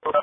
Okay,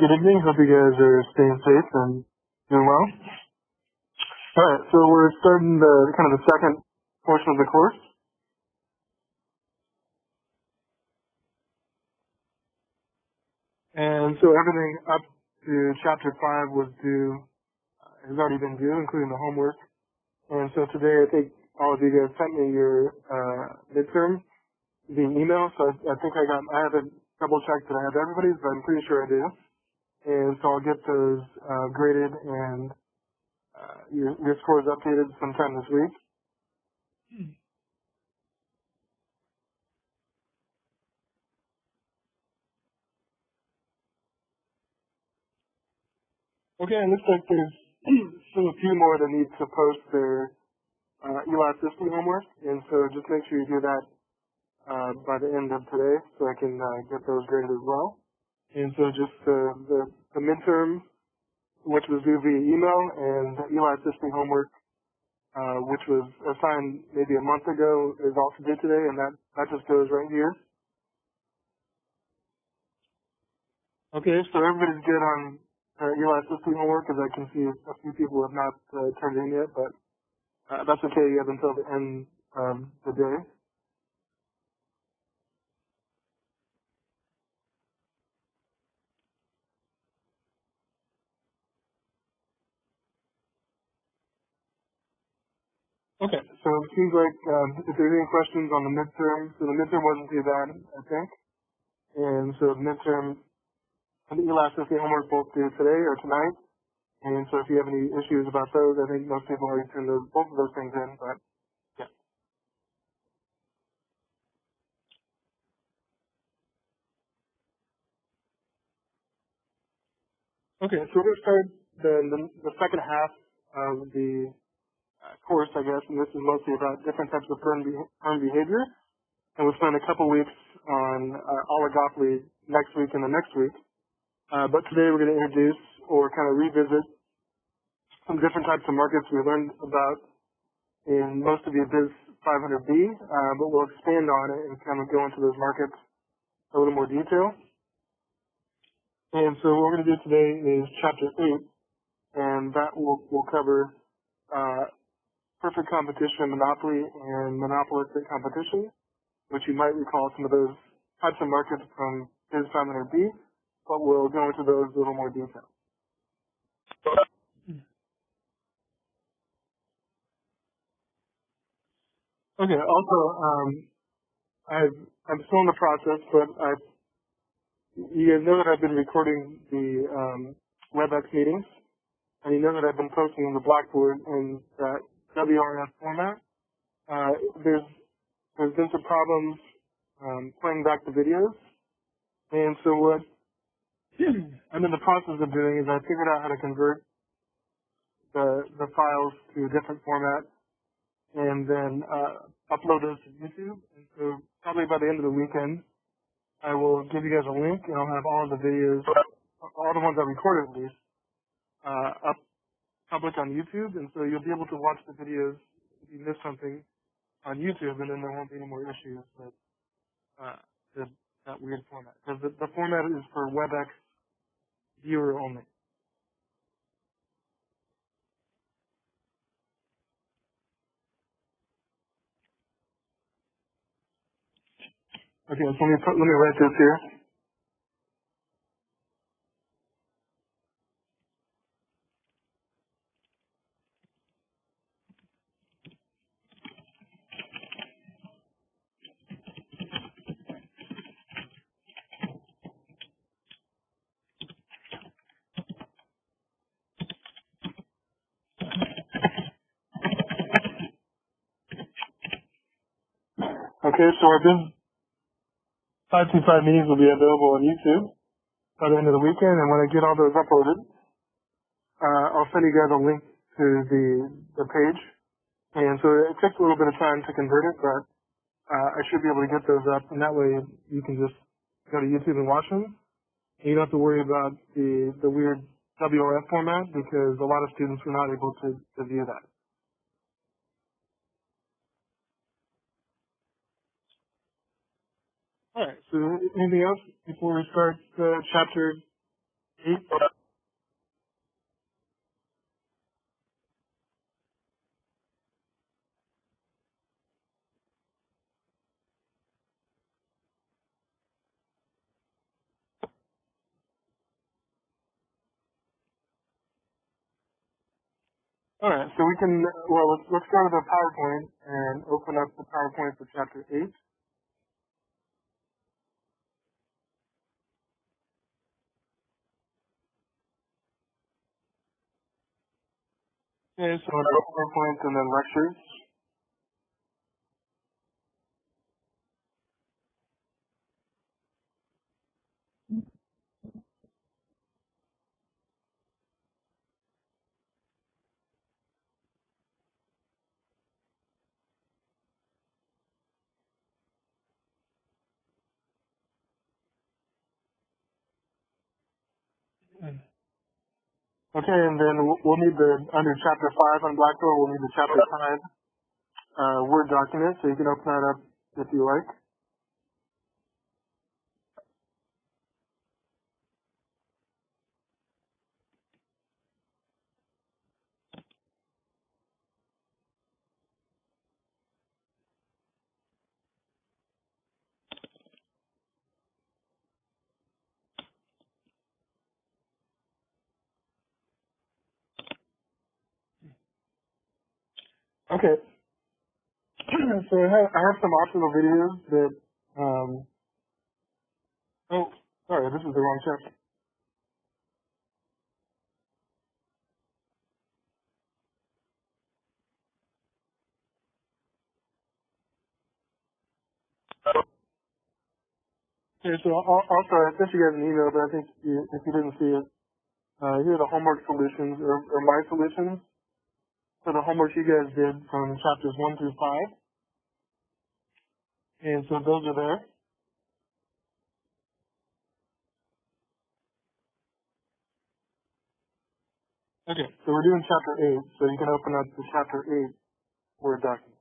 good evening. Hope you guys are staying safe and doing well. Alright, so we're starting the second portion of the course. And so everything up to chapter 5 has already been due, including the homework. And so today I think all of you guys sent me your midterm via email, so I think I haven't double checked that I have everybody's, but I'm pretty sure I do. And so I'll get those graded and your scores updated sometime this week. Okay, it looks like there's still a few more that need to post their elasticity homework, and so just make sure you do that by the end of today so I can get those graded as well. And so just the the midterm, which was due via email, and the Eli Assisting homework, which was assigned maybe a month ago, is also due today, and that just goes right here. Okay, so everybody's good on Eli Assisting homework, as I can see a few people have not turned in yet, but that's okay. You have until the end of the day. Okay, so it seems like if there's any questions on the midterm, so the midterm wasn't too bad, I think. And so the midterm and the Eli Assisting homework both due today or tonight. And so if you have any issues about those, I think most people already turned both of those things in, but yeah. Okay, so we're going to start the second half of the course, I guess, and this is mostly about different types of firm behavior. And we'll spend a couple weeks on oligopoly next week and the next week. But today we're going to introduce or kind of revisit some different types of markets we learned about in most of your Biz 500B, but we'll expand on it and kind of go into those markets in a little more detail. And so what we're going to do today is Chapter 8, and that will cover perfect competition, monopoly, and monopolistic competition, which you might recall some of those types of markets from Biz 500B, but we'll go into those in a little more detail. Okay, also, I'm still in the process, but you guys know that I've been recording the WebEx meetings, and you know that I've been posting on the Blackboard in that WRF format. There's been some problems playing back the videos, and so what I'm in the process of doing is I figured out how to convert the files to a different format and then upload those to YouTube. And so probably by the end of the weekend, I will give you guys a link, and I'll have all of the videos, all the ones I recorded at least, up public on YouTube, and so you'll be able to watch the videos if you miss something on YouTube, and then there won't be any more issues with that weird format. Because the format is for WebEx viewer only. Okay, so let me write this here. Okay, so our Biz 525 meetings will be available on YouTube by the end of the weekend, and when I get all those uploaded, I'll send you guys a link to the page. And so it takes a little bit of time to convert it, but I should be able to get those up, and that way you can just go to YouTube and watch them. And you don't have to worry about the weird WRF format because a lot of students were not able to view that. All right. So anything else before we start chapter 8? All right. So we can let's go to the PowerPoint and open up the PowerPoint for chapter 8. Okay. So PowerPoint and then lectures. Okay, and then we'll need under chapter 5 on Blackboard, we'll need the chapter 5 Word document, so you can open that up if you like. Okay. So I have some optional videos that, oh, sorry, this is the wrong chapter. Okay, so also I sent you guys an email, but I think if you didn't see it, here are the homework solutions, or my solutions, for the homework you guys did from chapters 1 through 5. And so those are there. Okay, so we're doing chapter 8, so you can open up the chapter 8 Word document.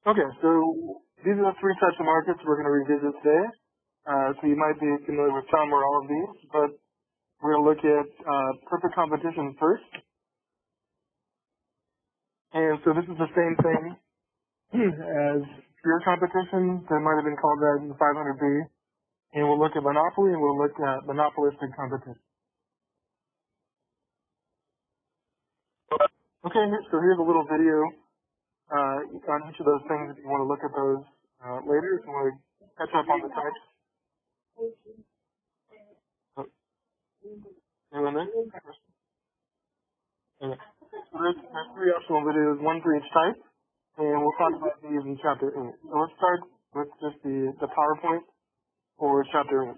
Okay, so these are the 3 types of markets we're going to revisit today. So you might be familiar with some or all of these, but we're going to look at perfect competition first. And so this is the same thing as pure competition. That might have been called that in 500B. And we'll look at monopoly, and we'll look at monopolistic competition. Okay, so here's a little video on each of those things if you want to look at those later. If you want to catch up on the types. Oh, anyone there? Okay. So there's 3 optional videos, 1 for each type, and we'll talk about these in chapter 8. So let's start with just the PowerPoint for chapter 8.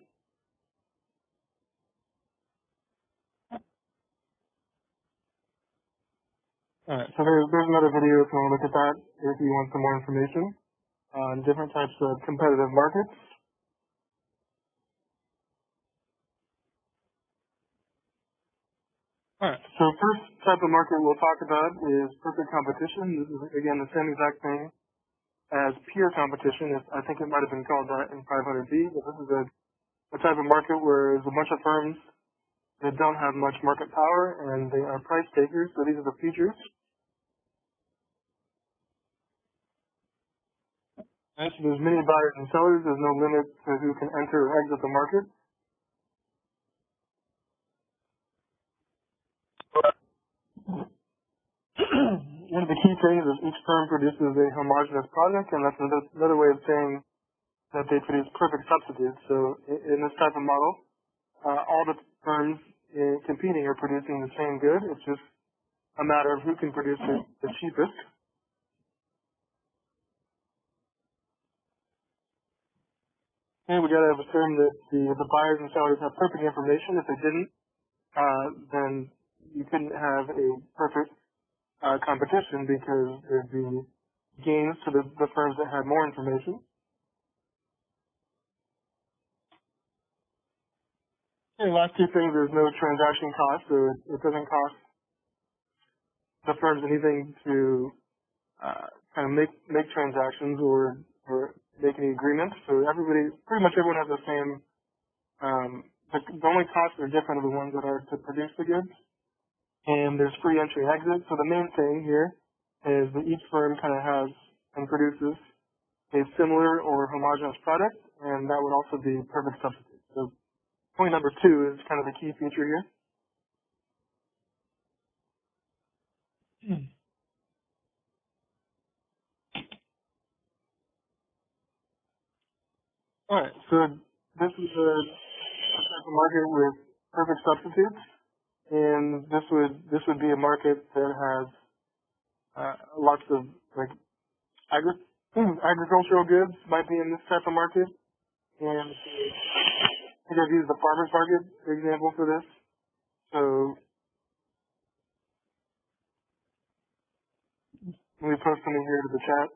Alright, so there's another video if you want to look at that, if you want some more information on different types of competitive markets. Alright, so first type of market we'll talk about is perfect competition. This is, again, the same exact thing as pure competition. I think it might have been called that in 500B, but this is a type of market where there's a bunch of firms that don't have much market power, and they are price takers, so these are the features. Right, so there's many buyers and sellers. There's no limit to who can enter or exit the market. One of the key things is each firm produces a homogeneous product, and that's another way of saying that they produce perfect substitutes. So in this type of model, all the firms competing are producing the same good. It's just a matter of who can produce the cheapest. And we gotta have a term that the buyers and sellers have perfect information. If they didn't, then you couldn't have a perfect competition because there'd be gains to the firms that had more information. And the last 2 things, there's no transaction cost, so it doesn't cost the firms anything to kind of make transactions or make any agreements. So pretty much everyone has the same. The only costs that are different are the ones that are to produce the goods. And there's free entry and exit. So the main thing here is that each firm kind of has and produces a similar or homogeneous product, and that would also be perfect substitute. So point number 2 is kind of the key feature here. All right, so this is a type of market with perfect substitutes, and this would be a market that has lots of like agricultural goods might be in this type of market, and think I've used the farmer's market example for this. So let me post something here to the chat.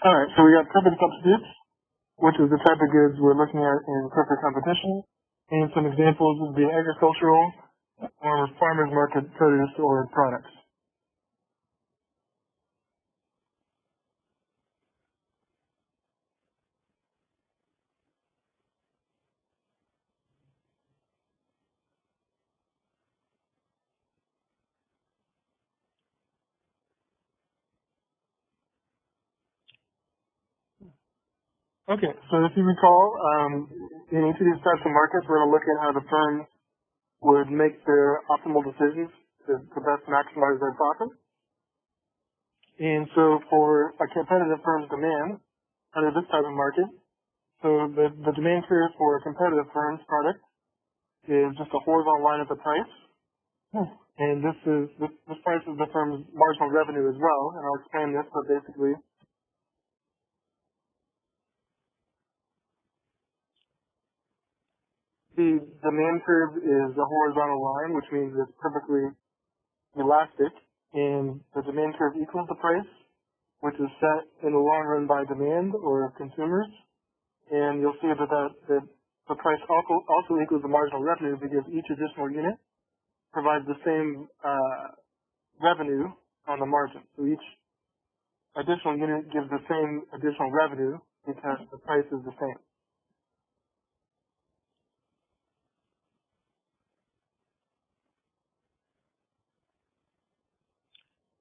All right, so we got perfect substitutes, which is the type of goods we're looking at in perfect competition. And some examples would be agricultural or farmers market produce or products. Okay, so if you recall, in each of these types of markets, we're going to look at how the firms would make their optimal decisions to best maximize their profit. And so for a competitive firm's demand under this type of market, so the demand curve for a competitive firm's product is just a horizontal line at the price. And this price is the firm's marginal revenue as well. And I'll explain this, but basically the demand curve is a horizontal line, which means it's perfectly elastic, and the demand curve equals the price, which is set in the long run by demand or consumers. And you'll see that the price also equals the marginal revenue because each additional unit provides the same revenue on the margin. So each additional unit gives the same additional revenue because the price is the same.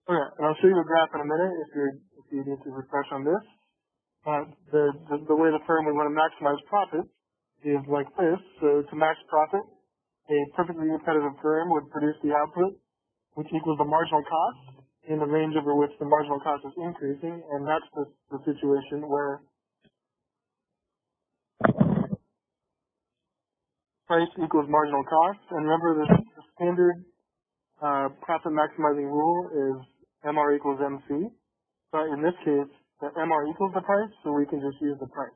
Okay, and I'll show you a graph in a minute if you need to refresh on this. The way the firm would want to maximize profit is like this. So to max profit, a perfectly competitive firm would produce the output, which equals the marginal cost in the range over which the marginal cost is increasing, and that's the situation where price equals marginal cost. And remember, the standard profit maximizing rule is MR equals MC. But in this case, the MR equals the price, so we can just use the price.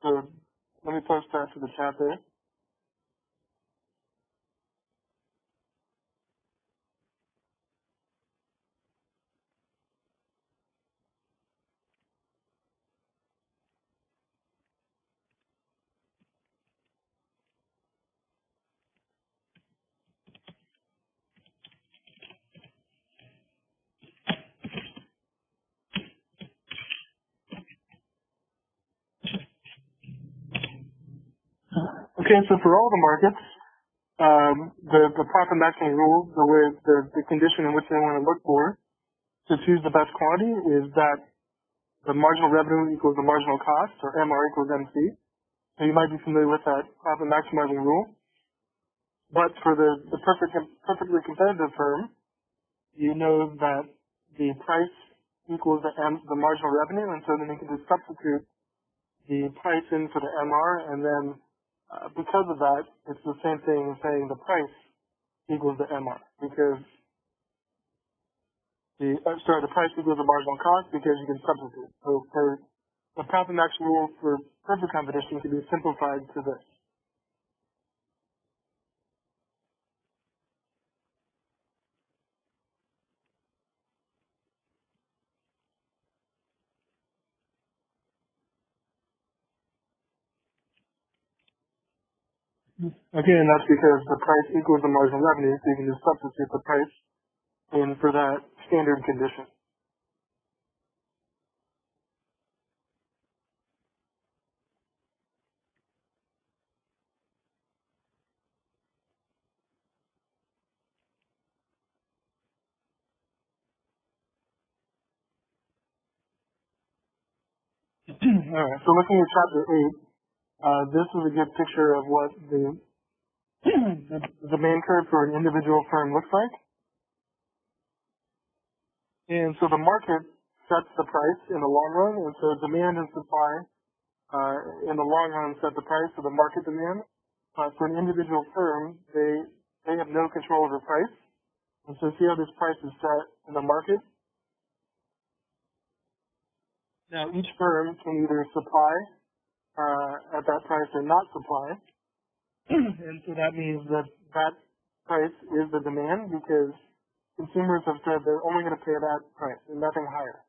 So let me post that to the chat there. Okay, so for all the markets, the profit maximizing rule, the condition in which they want to look for to choose the best quantity is that the marginal revenue equals the marginal cost, or MR equals MC. So you might be familiar with that profit maximizing rule. But for the perfectly competitive firm, you know that the price equals the marginal revenue, and so then you can just substitute the price in for the MR, and then because of that, it's the same thing as saying the price equals the MR, because the price equals the marginal cost because you can substitute. So for the profit max rule for perfect competition can be simplified to this. Again, that's because the price equals the marginal revenue, so you can just substitute the price in for that standard condition. Alright, so looking at chapter 8, this is a good picture of what the demand curve for an individual firm looks like. And so the market sets the price in the long run, and so demand and supply in the long run set the price of the market demand. But for an individual firm, they have no control over price. And so see how this price is set in the market? Now each firm can either supply at that price or not supply. And so that means that that price is the demand because consumers have said they're only going to pay that price and nothing higher.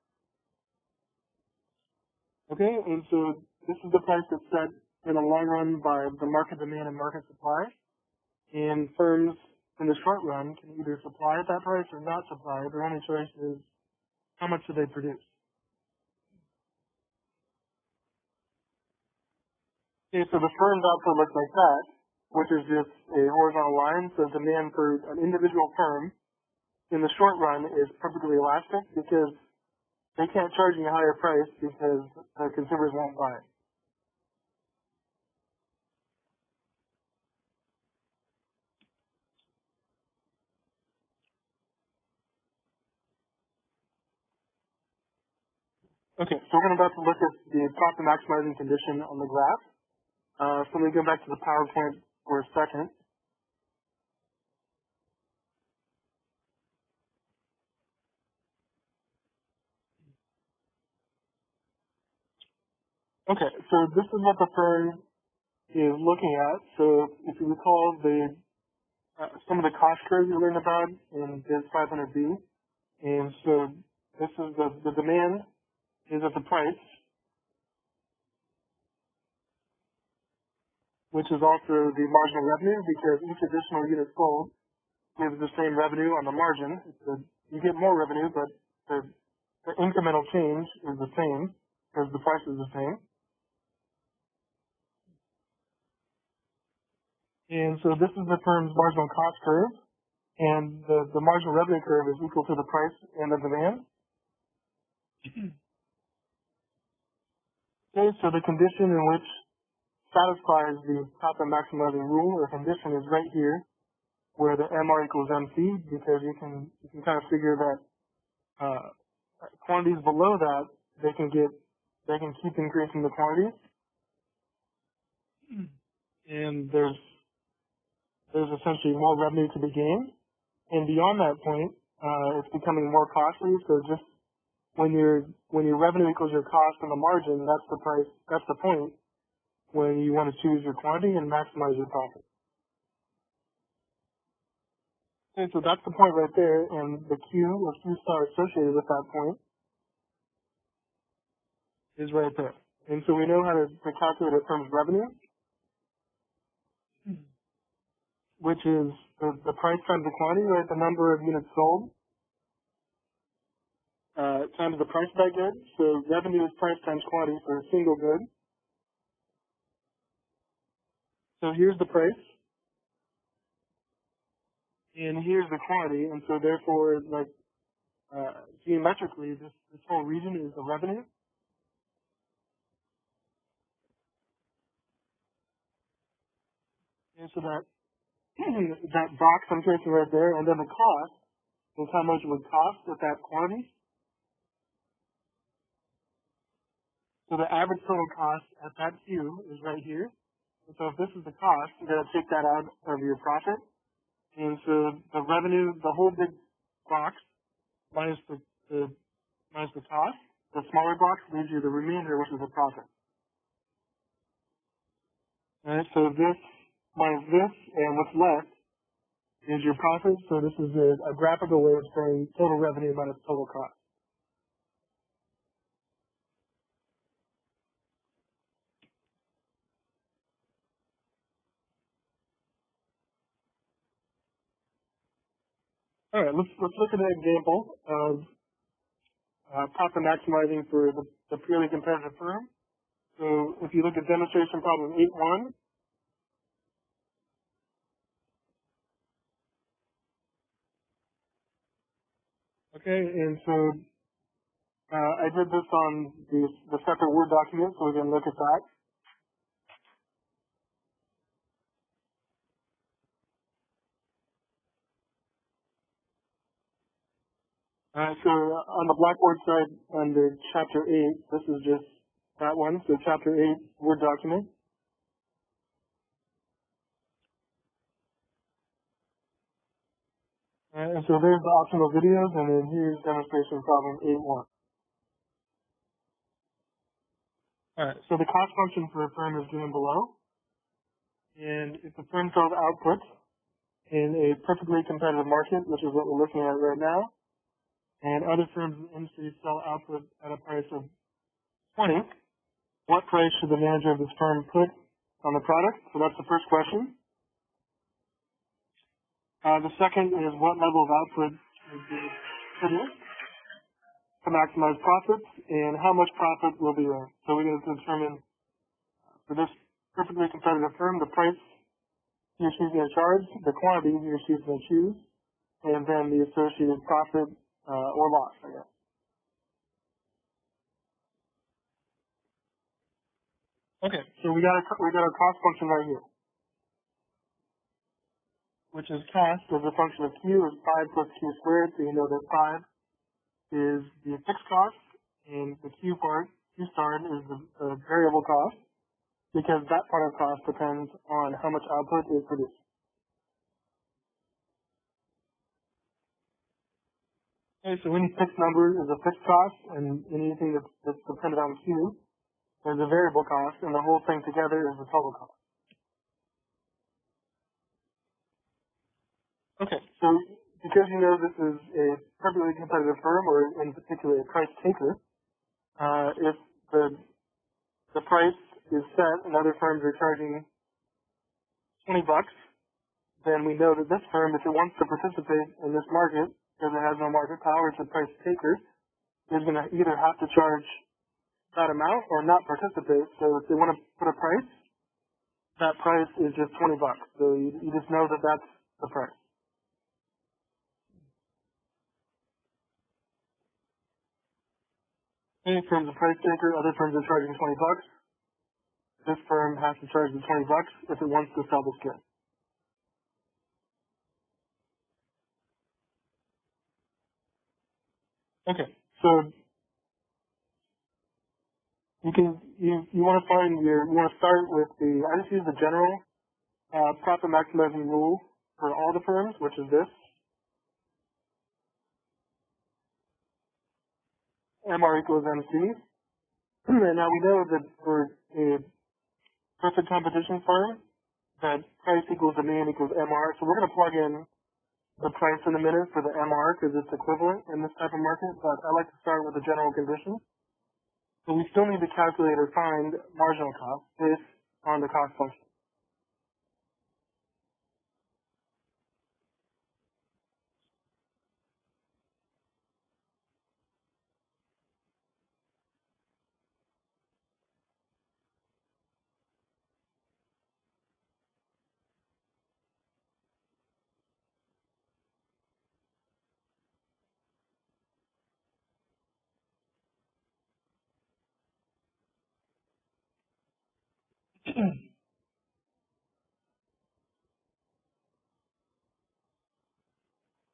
Okay, and so this is the price that's set in the long run by the market demand and market supply. And firms in the short run can either supply at that price or not supply. Their only choice is how much do they produce. Okay, so the firm's output looks like that, which is just a horizontal line. So demand for an individual firm in the short run is perfectly elastic because they can't charge you a higher price because consumers won't buy it. Okay, so we're about to look at the profit maximizing condition on the graph. So let me go back to the PowerPoint for a second. Okay, so this is what the firm is looking at. So if you recall some of the cost curves you learned about in Biz 500B, and so this is the demand is at the price, which is also the marginal revenue because each additional unit sold gives the same revenue on the margin. You get more revenue, but the incremental change is the same because the price is the same. And so this is the firm's marginal cost curve, and the marginal revenue curve is equal to the price and the demand. Okay, so the condition in which satisfies the profit maximizing rule or condition is right here, where the MR equals MC, because you can kind of figure that quantities below that they can keep increasing the quantities, and there's essentially more revenue to be gained. And beyond that point, it's becoming more costly. So just when your revenue equals your cost on the margin, that's the price. That's the point when you want to choose your quantity and maximize your profit. Okay, so that's the point right there, and the Q or Q star associated with that point is right there. And so we know how to calculate a firm's revenue, which is the price times the quantity, right? The number of units sold times the price of that good. So revenue is price times quantity for a single good. So here's the price, and here's the quantity, and so therefore, like geometrically, this whole region is the revenue. And so that that box I'm tracing right there, and then the cost is how much it would cost with that quantity. So the average total cost at that Q is right here. And so if this is the cost, you gotta take that out of your profit. And so the revenue, the whole big box minus the cost, the smaller box leaves you the remainder, which is the profit. Alright, so this minus this, and what's left is your profit. So this is a graphical way of saying total revenue minus total cost. All right, let's look at an example of profit maximizing for the purely competitive firm. So if you look at demonstration problem 8.1, okay, and so I did this on the separate Word document, so we can look at that. So on the Blackboard side, under Chapter 8, this is just that one, so Chapter 8 Word document. And so there's the optional videos, and then here's demonstration problem 8.1. Alright, so the cost function for a firm is given below. And if the firm sells output in a perfectly competitive market, which is what we're looking at right now, and other firms in the industry sell output at a price of 20, what price should the manager of this firm put on the product? So that's the first question. The second is what level of output would be produced to maximize profits, and how much profit will be earned. So we're going to determine for this perfectly competitive firm the price he or she's going to charge, the quantity he or she's going to choose, and then the associated profit or loss, I guess. Okay, so we got a cost function right here, which is cost as a function of Q is 5 plus Q squared, so you know that 5 is the fixed cost, and the Q part, Q star, is the variable cost, because that part of cost depends on how much output is produced. Okay, so any fixed number is a fixed cost, and anything that's dependent on Q is a variable cost, and the whole thing together is the total cost. Okay, so because you know this is a perfectly competitive firm, or in particular a price taker, if the price is set and other firms are charging 20 bucks, then we know that this firm, if it wants to participate in this market, because it has no market power, it's a price taker, is going to either have to charge that amount or not participate. So if they want to put a price, that price is just 20 bucks. So you just know that that's the price. Any firm's a price taker, other firms are charging 20 bucks. This firm has to charge the 20 bucks if it wants to sell this good. Okay, so you want to start with I just use the general profit maximizing rule for all the firms, which is this. MR equals MC. And now we know that for a perfect competition firm, that price equals demand equals MR. So we're going to plug in the price in a minute for the MR because it's equivalent in this type of market, but I like to start with the general condition. So we still need to calculate or find marginal cost based on the cost function.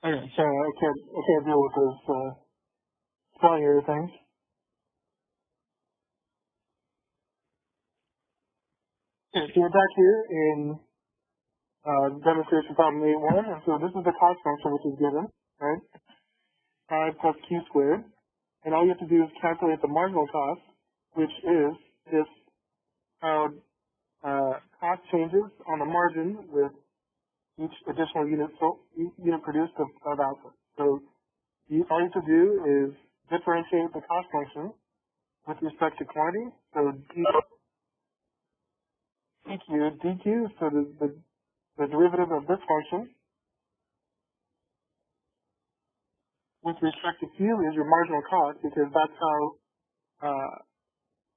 Okay, so I can't deal with those spelling error things. Okay, so we're back here in demonstration problem 8.1, and so this is the cost function which is given, right? 5 plus Q squared, and all you have to do is calculate the marginal cost, which is this how cost changes on the margin with each additional unit produced of output. So all you have to do is differentiate the cost function with respect to quantity. So dq, so the derivative of this function with respect to Q is your marginal cost, because that's how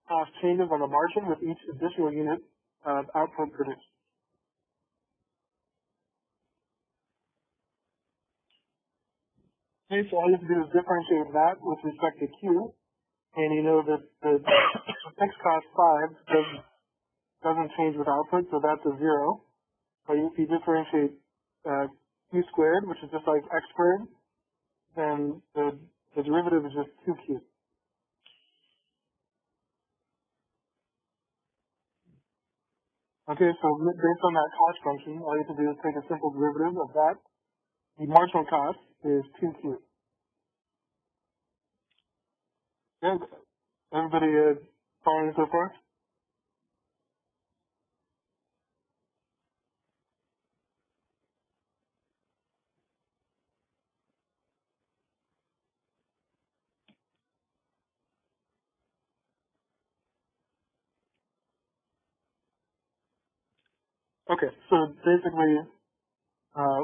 cost changes on the margin with each additional unit of output produced. Okay, so all you have to do is differentiate that with respect to Q, and you know that the fixed cost 5 doesn't change with output, so that's a 0. But if you differentiate q squared, which is just like x squared, then the derivative is just 2q. Okay, so based on that cost function, all you have to do is take a simple derivative of that. The marginal cost is 2q. Yeah, everybody following so far? Okay, so basically,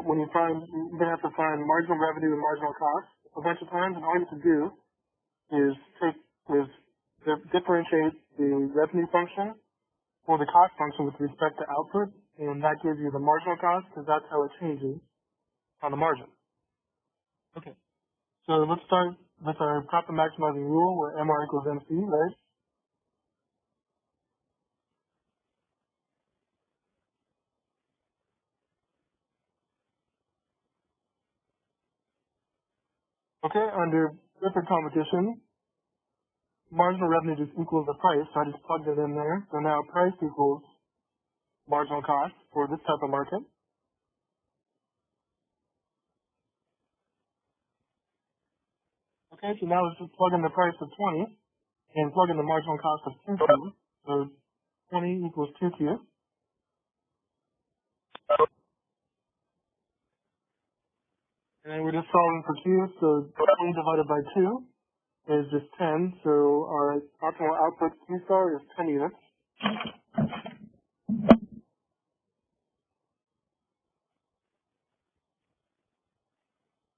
when you're going to have to find marginal revenue and marginal cost a bunch of times, and all you have to do is differentiate the revenue function or the cost function with respect to output, and that gives you the marginal cost, because that's how it changes on the margin. Okay, so let's start with our profit maximizing rule, where MR equals MC, right? Okay, under different competition, marginal revenue just equals the price, so I just plugged it in there. So now price equals marginal cost for this type of market. Okay, so now let's just plug in the price of 20 and plug in the marginal cost of 2Q. So 20 equals 2Q. And then we're just solving for Q, so 20 divided by 2 is just 10. So our optimal output Q star is 10 units.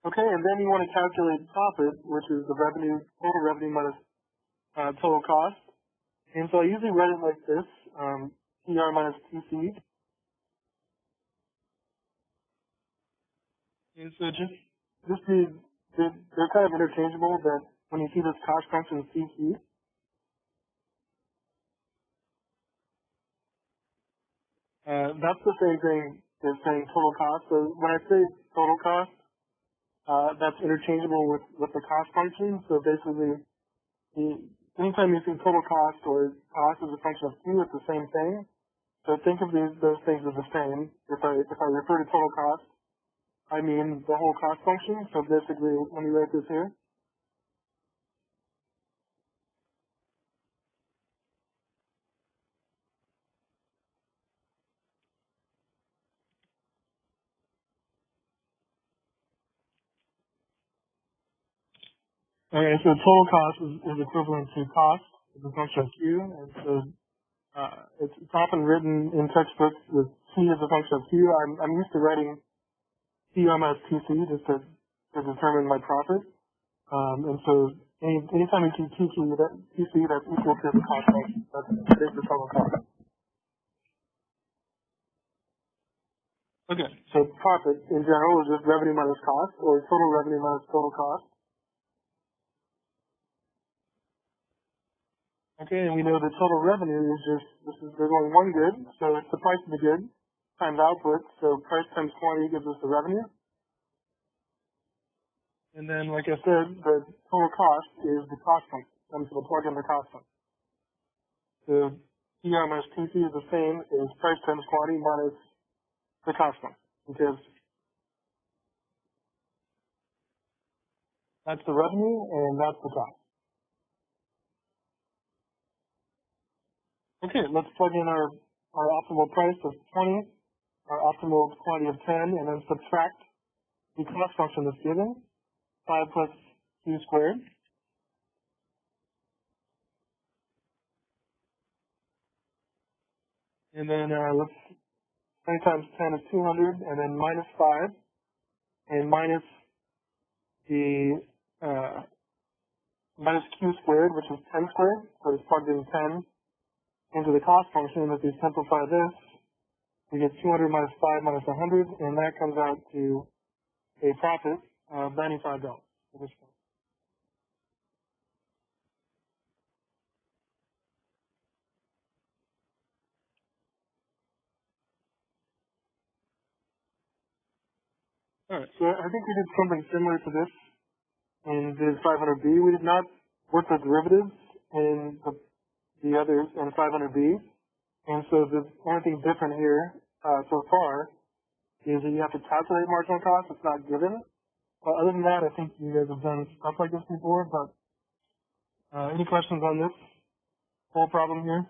Okay, and then you want to calculate profit, which is the total revenue minus total cost. And so I usually write it like this, PR minus TC. And so they're kind of interchangeable, that when you see this cost function CC, that's the same thing as saying total cost. So when I say total cost, that's interchangeable with the cost function. So basically, anytime you see total cost or cost as a function of Q, it's the same thing. So think of those things as the same. If I refer to total cost, I mean the whole cost function. So basically, let me write this here. Okay, so total cost is equivalent to cost as a function of Q, and so it's often written in textbooks with T as a function of Q. I'm used to writing TM as TC just to determine my profit. And so anytime you see TC, that's equal to the cost function. That is the total cost. Okay, so profit in general is just revenue minus cost, or total revenue minus total cost. Okay, and we know the total revenue is there's only one good, so it's the price of the good times output, so price times quantity gives us the revenue. And then, like I said, the total cost is the cost function, so we'll plug in the cost function. So PR minus TC is the same as price times quantity minus the cost function, because that's the revenue and that's the cost. Okay, let's plug in our optimal price of 20, our optimal quantity of 10, and then subtract the cost function that's given, 5 plus Q squared. And then 20 times 10 is 200, and then minus 5, and minus the minus Q squared, which is 10 squared, so it's plugged in 10 into the cost function, and if we simplify this, we get 200 minus 5 minus 100, and that comes out to a profit of $95 at this point. Alright, so I think we did something similar to this in Viz 500B. We did not work with derivatives in the others in 500B. And so the only thing different here so far is that you have to calculate marginal cost. It's not given. But other than that, I think you guys have done stuff like this before. But any questions on this whole problem here?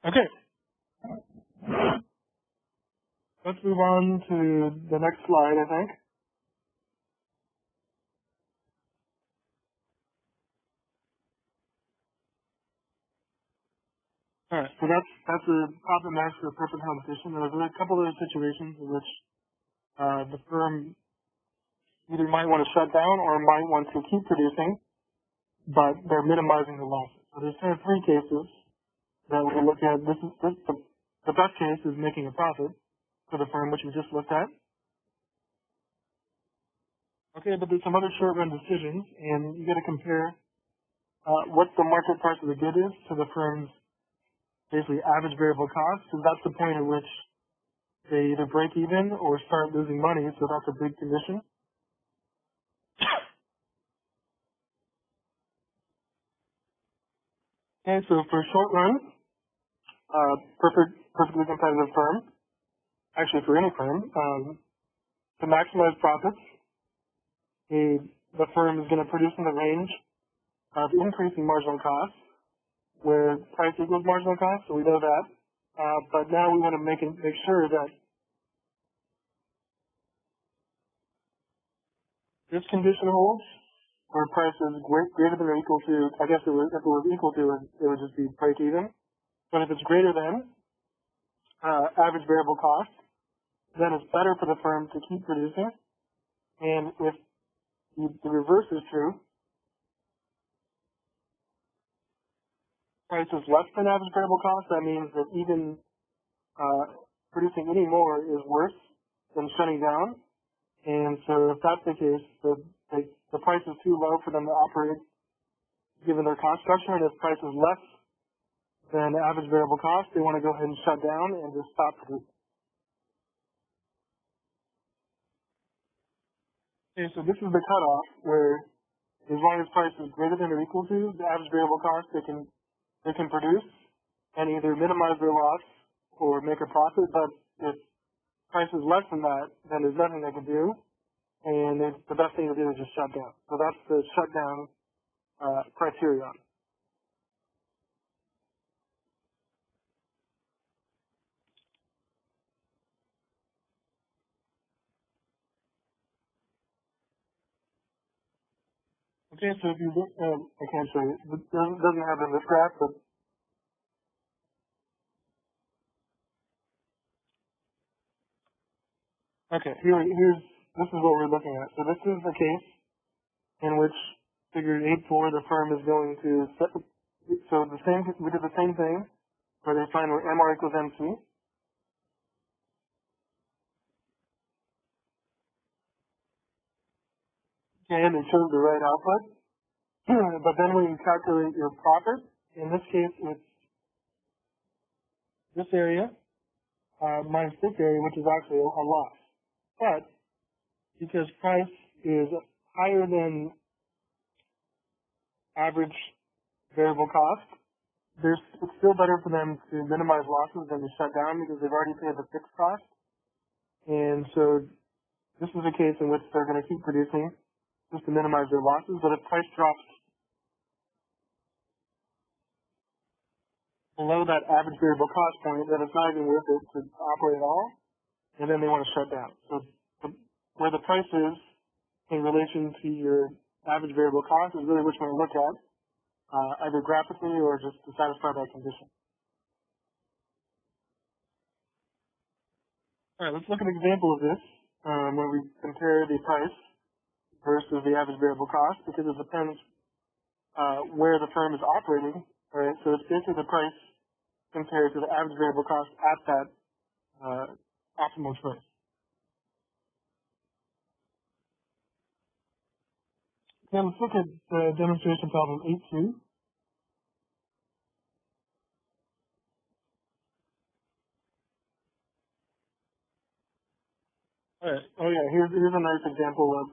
Okay. Let's move on to the next slide, I think. Alright, so that's a profit max for perfect competition. There's a couple of situations in which the firm either might want to shut down or might want to keep producing, but they're minimizing the losses. So there's kind of three cases that we'll look at. The best case is making a profit for the firm, which we just looked at. Okay, but there's some other short-run decisions, and you got to compare what the market price of the good is to the firm's basically average variable cost, because that's the point at which they either break even or start losing money, so that's a big condition. Okay, so for short run, perfectly competitive firm, actually for any firm, to maximize profits, the firm is going to produce in the range of increasing marginal costs, where price equals marginal cost, so we know that. But now we want to make sure that this condition holds, where price is greater than or equal to, I guess if it was equal to, it would just be break even. But if it's greater than average variable cost, then it's better for the firm to keep producing. And if the reverse is true, price is less than average variable cost, that means that even producing any more is worse than shutting down. And so if that's the case, the price is too low for them to operate given their cost structure, and if price is less than average variable cost, they want to go ahead and shut down and just stop producing. Okay, so this is the cutoff where as long as price is greater than or equal to the average variable cost, they can produce and either minimize their loss or make a profit. But if price is less than that, then there's nothing they can do, and the best thing to do is just shut down. So that's the shutdown criterion. Okay, so if you look, I can't show you. It doesn't have it in this graph, but okay, this is what we're looking at. So this is the case in which figure 8.4, the firm is going to set, so we did the same thing where they find where MR equals MC. Okay, and they chose the right output. But then when you calculate your profit, in this case it's this area minus this area, which is actually a loss. But because price is higher than average variable cost, it's still better for them to minimize losses than to shut down because they've already paid the fixed cost. And so this is a case in which they're going to keep producing just to minimize their losses. But if price drops below that average variable cost point, then it's not even worth it to operate at all, and then they want to shut down. So where the price is in relation to your average variable cost is really what you want to look at, either graphically or just to satisfy that condition. All right, let's look at an example of this when we compare the price versus the average variable cost, because it depends where the firm is operating. All right, so it's basically the price compared to the average variable cost at that optimal choice. Now let's look at demonstration problem 8.2. Alright, oh yeah, here's a nice example of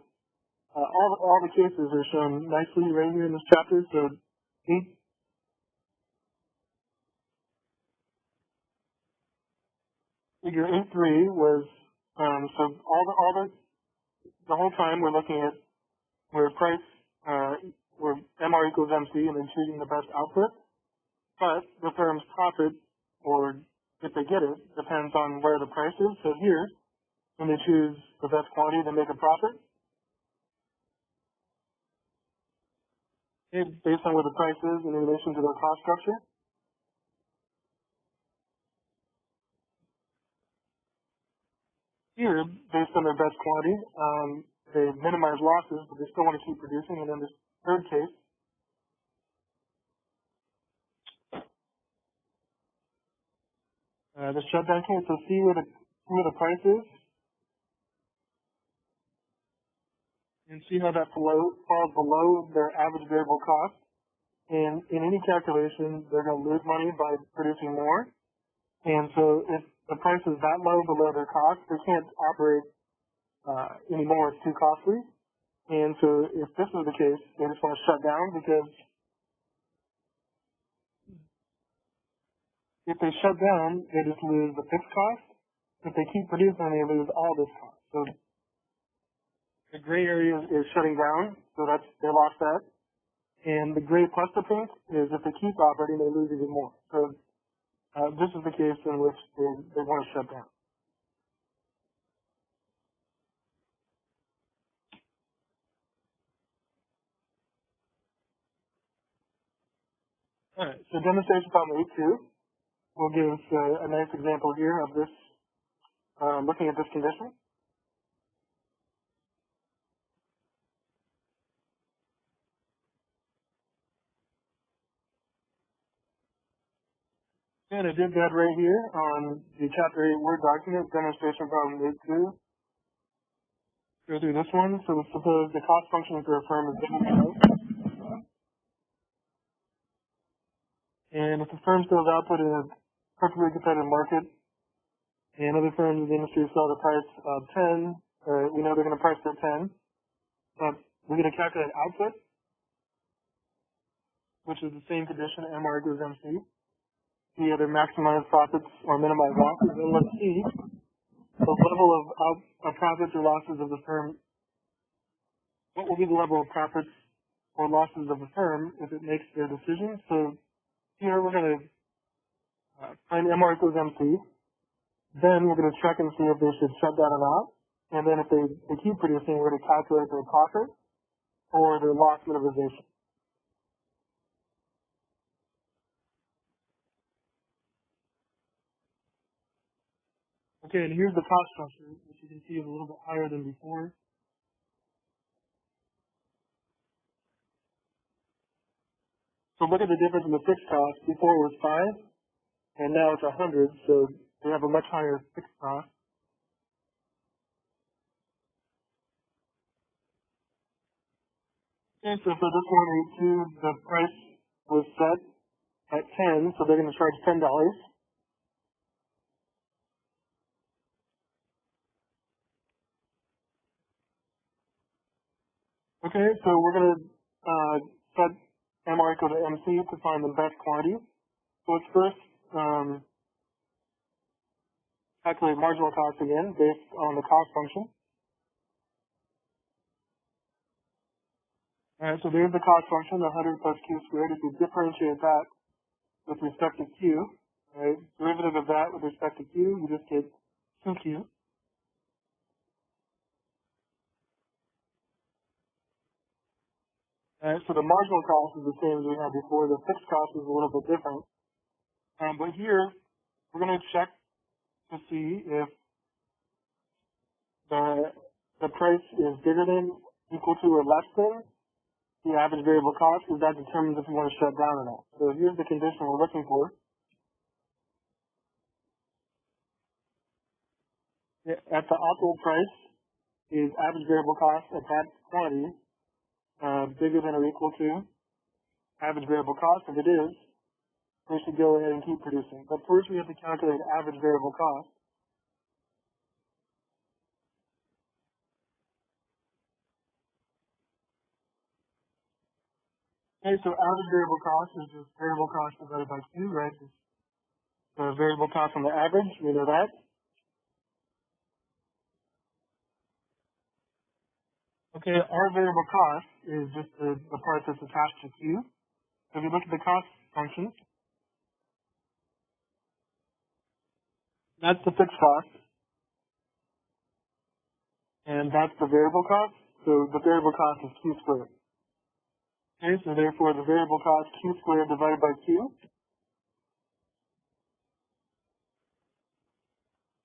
all the cases are shown nicely right here in this chapter. So figure 8.3 was so the whole time we're looking at where price where MR equals MC and then choosing the best output, but the firm's profit, or if they get it, depends on where the price is. So here, when they choose the best quantity, they make a profit. Okay, based on where the price is in relation to their cost structure. Here, based on their best quantity, they minimize losses, but they still want to keep producing. And in this third case, the shutdown case, so see where the price is, and see how that falls below their average variable cost. And in any calculation, they're going to lose money by producing more. And so if the price is that low below their cost, they can't operate anymore. It's too costly. And so if this is the case, they just want to shut down, because if they shut down, they just lose the fixed cost. If they keep producing, they lose all this cost. So the gray area is shutting down, so they lost that. And the gray plus the pink is if they keep operating, they lose even more. So this is the case in which they want to shut down. All right, so demonstration problem 8.2 will give us a nice example here of this, looking at this condition. And I did that right here on the Chapter 8 Word document, demonstration problem 8.2. Go through this one. So let's suppose the cost function for a firm is given below. And if the firm sells output in a perfectly competitive market, and other firms in the industry sell the price of 10, we know they're going to price at 10, but we're going to calculate output, which is the same condition, MR equals MC. We either maximize profits or minimize losses. And let's see the level of profits or losses of the firm. What will be the level of profits or losses of the firm if it makes their decision? So here we're going to find MR equals MC. Then we're going to check and see if they should shut down or not. And then if they keep producing, we're going to calculate their profit or their loss minimization. Okay, and here's the cost structure, which you can see is a little bit higher than before. So look at the difference in the fixed cost. Before it was 5, and now it's 100, so we have a much higher fixed cost. Okay, so for this one, the price was set at 10, so they're going to charge $10. Okay, so we're going to set MR equal to MC to find the best quantity. So let's first calculate marginal cost again based on the cost function. Alright, so there's the cost function, the 100 plus Q squared. If we differentiate that with respect to Q, right, derivative of that with respect to Q, you just get 2Q. Alright, so the marginal cost is the same as we had before. The fixed cost is a little bit different. But here, we're going to check to see if the price is bigger than, equal to, or less than the average variable cost, because that determines if you want to shut down or not. So here's the condition we're looking for. at the optimal price, is average variable cost at that quantity bigger than or equal to average variable cost? If it is, we should go ahead and keep producing. But first we have to calculate average variable cost. Okay, so average variable cost is just variable cost divided by Q, right? It's the variable cost on the average, we know that. Okay, our variable cost is just the part that's attached to Q. So if you look at the cost function, that's the fixed cost, and that's the variable cost. So the variable cost is Q squared. Okay, so therefore the variable cost Q squared divided by Q.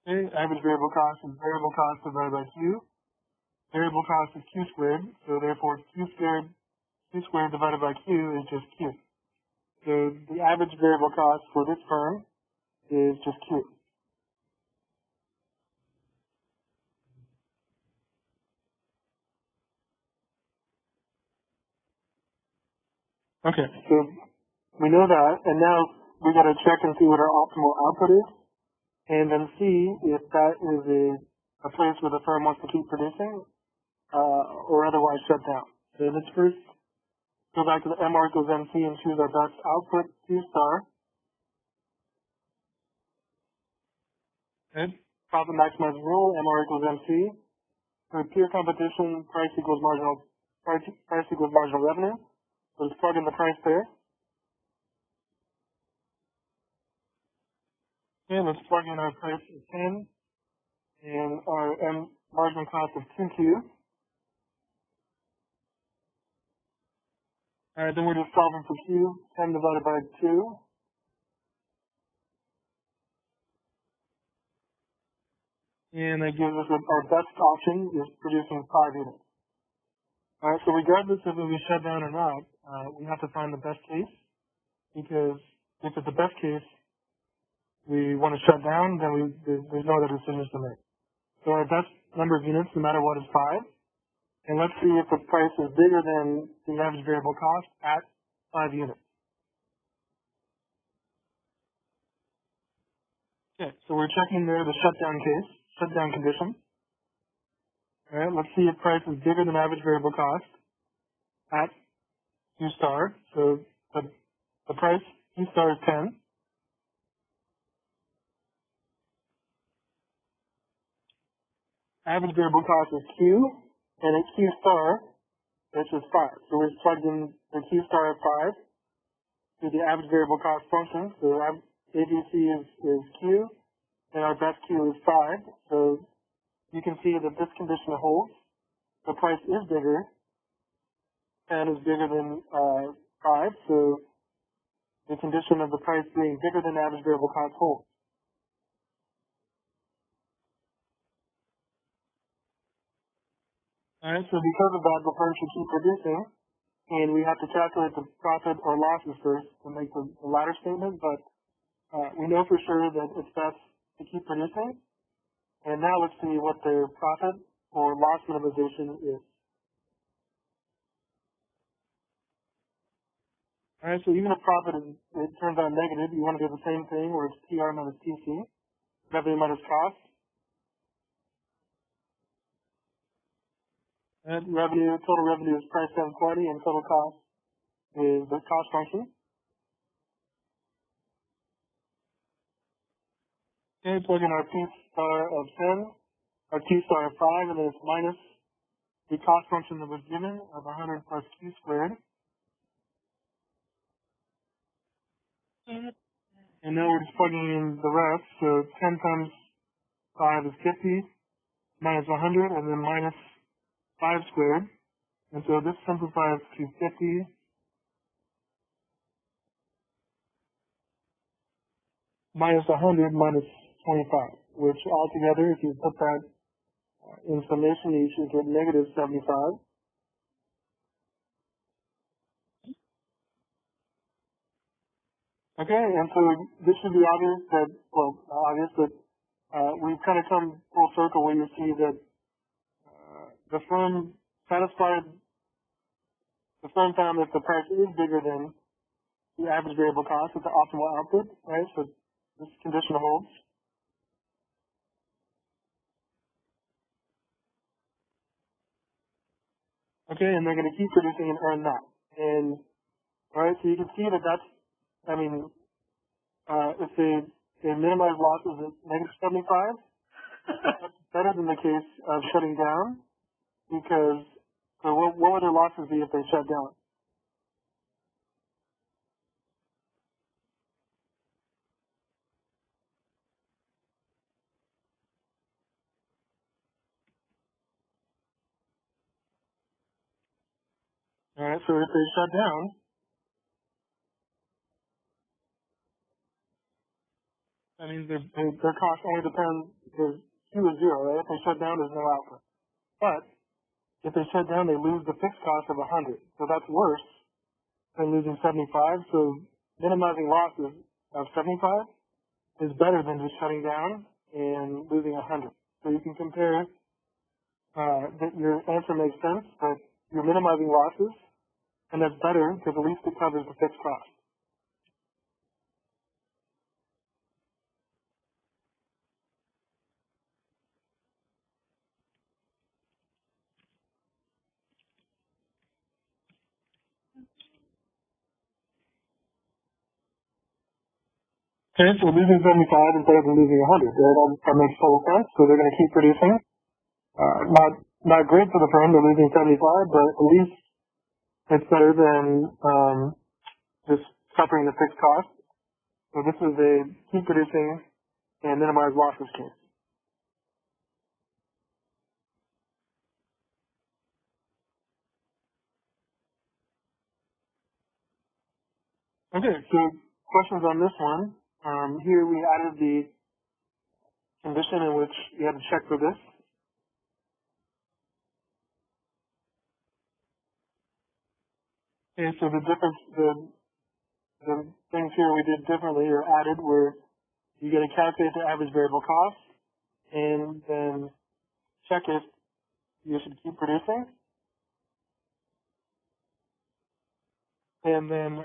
Okay, average variable cost is variable cost divided by Q. Variable cost is Q squared, so therefore Q squared divided by Q is just Q. So the average variable cost for this firm is just Q. Okay, so we know that, and now we got to check and see what our optimal output is, and then see if that is a place where the firm wants to keep producing, or otherwise shut down. So let's first go back to the MR equals MC and choose our best output, Q star. Okay, profit maximizing rule, MR equals MC. For peer competition, price equals marginal revenue. So let's plug in the price there. Okay, let's plug in our price of 10 and our marginal cost of 2Q. Alright, then we're just solving for Q, 10 divided by 2. And that gives us our best option is producing 5 units. Alright, so regardless of if we shut down or not, we have to find the best case, because if it's the best case, we want to shut down, then there's no other decisions to make. So our best number of units, no matter what, is 5. And let's see if the price is bigger than the average variable cost at 5 units. Okay, so we're checking there the shutdown condition. Alright, let's see if price is bigger than average variable cost at Q star. So the price Q star is 10. Average variable cost is Q, and at Q star, it's just 5. So we've plugged in the Q star at 5 to the average variable cost function. So ABC is Q, and our best Q is 5. So you can see that this condition holds. The price is bigger, and is bigger than 5. So the condition of the price being bigger than average variable cost holds. Alright, so because of that, the firm should keep producing, and we have to calculate the profit or losses first to make the latter statement, but we know for sure that it's best to keep producing. And now let's see what their profit or loss minimization is. Alright, so even if profit it turns out negative, you want to do the same thing where it's PR minus TC, revenue minus cost. And total revenue is price times quantity, and total cost is the cost function. Okay, plug in our P star of 10, our Q star of 5, and then it's minus the cost function that was given of 100 plus Q squared. And now we're just plugging in the rest. So 10 times 5 is 50, minus 100, and then minus 5 squared. And so this simplifies to 50 minus 100 minus 25, which altogether, if you put that in summation, you should get negative 75. Okay, and so this should be obvious that, well, obvious, but we've kind of come full circle where you see that the firm found that the price is bigger than the average variable cost at the optimal output, right? So this condition holds. Okay, and they're going to keep producing and earn that. And, all right, so you can see that that's, I mean, if they minimize losses at negative 75, that's better than the case of shutting down, because, so what would their losses be if they shut down? All right, so if they shut down, that means their cost only depends, there's Q is zero, right? If they shut down, there's no output. But if they shut down, they lose the fixed cost of 100. So that's worse than losing 75. So minimizing losses of 75 is better than just shutting down and losing 100. So you can compare that your answer makes sense, but you're minimizing losses, and that's better because at least it covers the fixed cost. Okay, so losing 75 is better than losing 100. That makes total sense. So they're going to keep producing. Not great for the firm. They're losing 75, but at least it's better than just suffering the fixed cost. So this is a keep producing and minimize losses case. Okay, so questions on this one. Here we added the condition in which you had to check for this. Okay, so the difference, the things here we did differently or added were you got to calculate the average variable cost and then check if you should keep producing, and then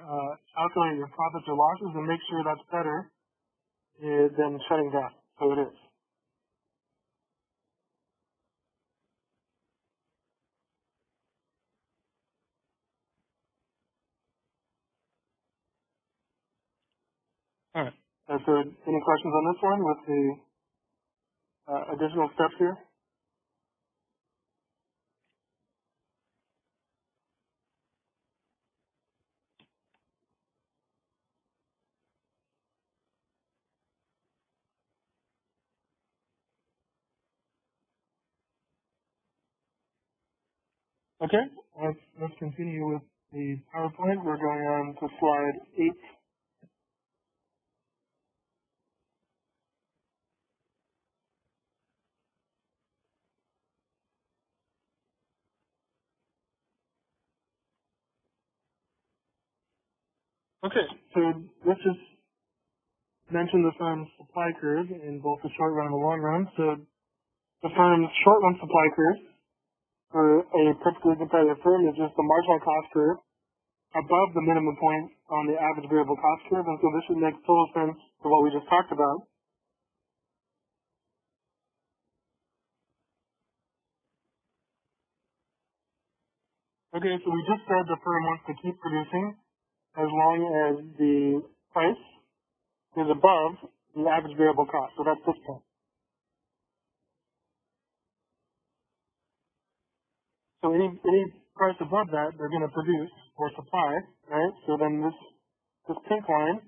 calculate your profits or losses and make sure that's better than shutting down. So it is. All right. So any questions on this one with the additional steps here? Okay, let's continue with the PowerPoint. We're going on to slide 8. Okay, so let's just mention the firm's supply curve in both the short run and the long run. So the firm's short run supply curve for a perfectly competitive firm is just the marginal cost curve above the minimum point on the average variable cost curve, and so this should make total sense to what we just talked about. Okay, so we just said the firm wants to keep producing as long as the price is above the average variable cost. So that's this point. So any price above that, they're going to produce or supply, right? So then this pink line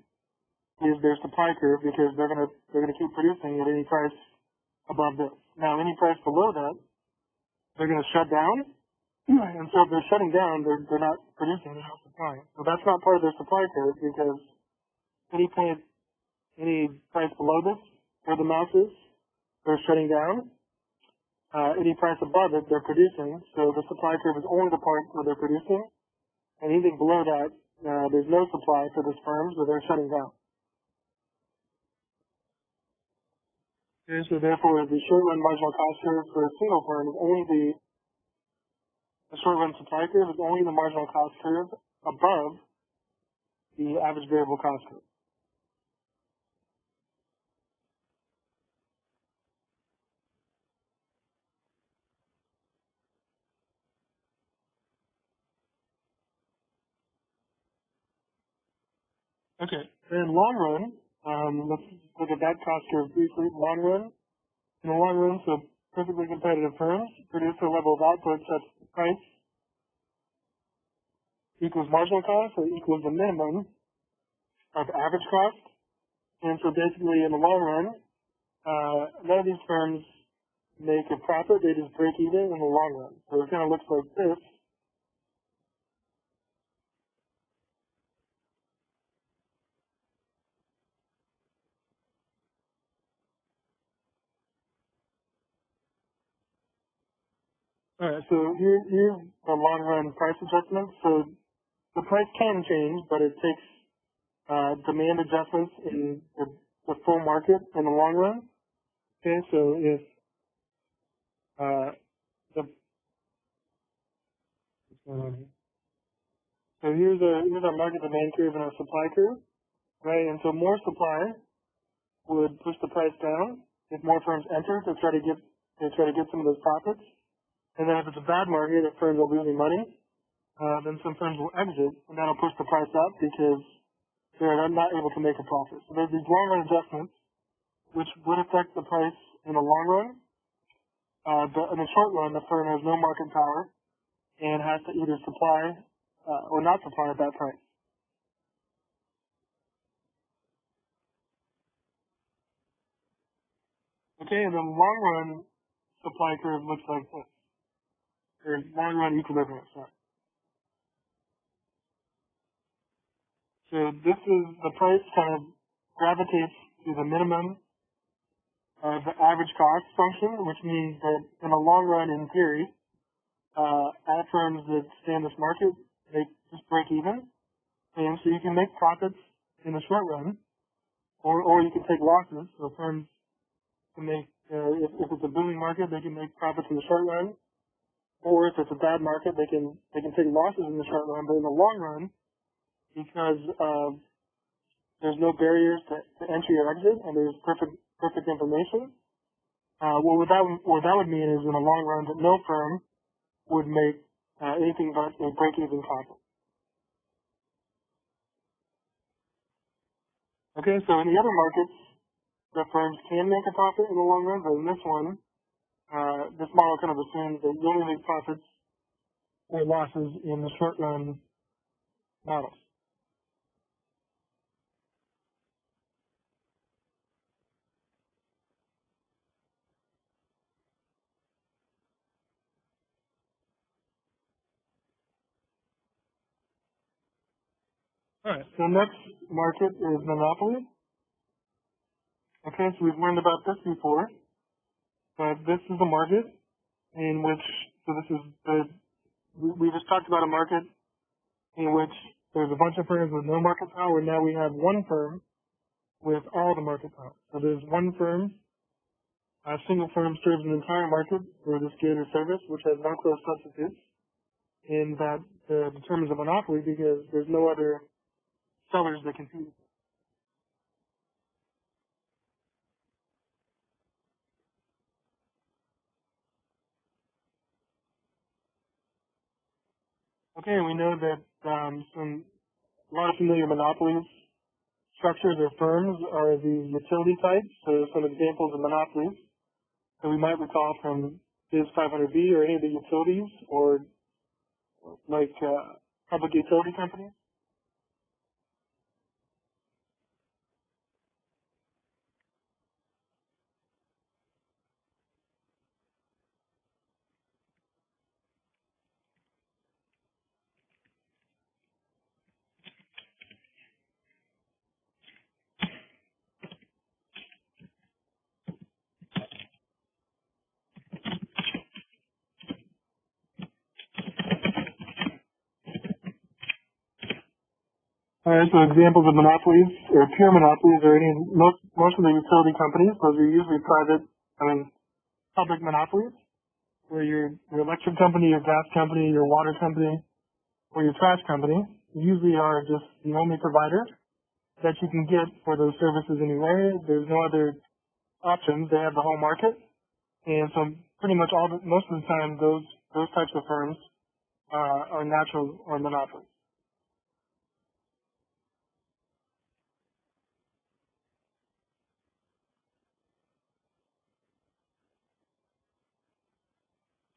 is their supply curve because they're going to keep producing at any price above this. Now, any price below that, they're going to shut down. And so if they're shutting down, they're not producing, they're not supplying. So that's not part of their supply curve because any price below this, where the mouse is, they're shutting down. Any price above it, they're producing. So the supply curve is only the part where they're producing. And anything below that, there's no supply for this firm, so they're shutting down. Okay, so therefore the short run marginal cost curve for a single firm is only the short run supply curve is only the marginal cost curve above the average variable cost curve. Okay, then long run, let's look at that cost curve briefly. Long run, in the long run, so perfectly competitive firms produce a level of output such that price equals marginal cost or equals the minimum of average cost. And so basically in the long run, none of these firms make a profit, they just break even in the long run. So it kind of looks like this. Alright, so here's the long run price adjustment. So the price can change, but it takes demand adjustments in the full market in the long run. Okay, so if what's going on here? So here's our market demand curve and our supply curve, right? And so more supply would push the price down if more firms enter to try to get some of those profits. And then if it's a bad market, if firms are losing money, then some firms will exit, and that'll push the price up because they're not able to make a profit. So there's these long run adjustments which would affect the price in the long run. But in the short run, the firm has no market power and has to either supply or not supply at that price. Okay, and the long run supply curve looks like this. Or long run equilibrium, sorry. So this is the price kind of gravitates to the minimum of the average cost function, which means that in the long run, in theory, all firms that stay in this market, they just break even. And so you can make profits in the short run, or you can take losses. So firms can make, if it's a booming market, they can make profits in the short run. Or if it's a bad market, they can take losses in the short run. But in the long run, because there's no barriers to entry or exit, and there's perfect information, what that would mean is in the long run that no firm would make anything but a break-even profit. Okay, so in the other markets, the firms can make a profit in the long run, but in this one, this model kind of assumes that you only make profits or losses in the short run models. Alright, so next market is monopoly. Okay, so we've learned about this before, but this is a market in which, so this is we just talked about a market in which there's a bunch of firms with no market power, and now we have one firm with all the market power. So there's one firm, a single firm serves an entire market for this good or service, which has no close substitutes, and that determines a monopoly because there's no other sellers that compete. Okay, we know that a lot of familiar monopolies structures or firms are the utility types. So some examples of monopolies that we might recall from BIS 500B or any of the utilities or like public utility companies. So examples of monopolies or pure monopolies are most of the utility companies. Those are usually public monopolies, where your electric company, your gas company, your water company, or your trash company usually are just the only provider that you can get for those services anyway. There's no other options. They have the whole market, and so pretty much most of the time, those types of firms are natural or monopolies.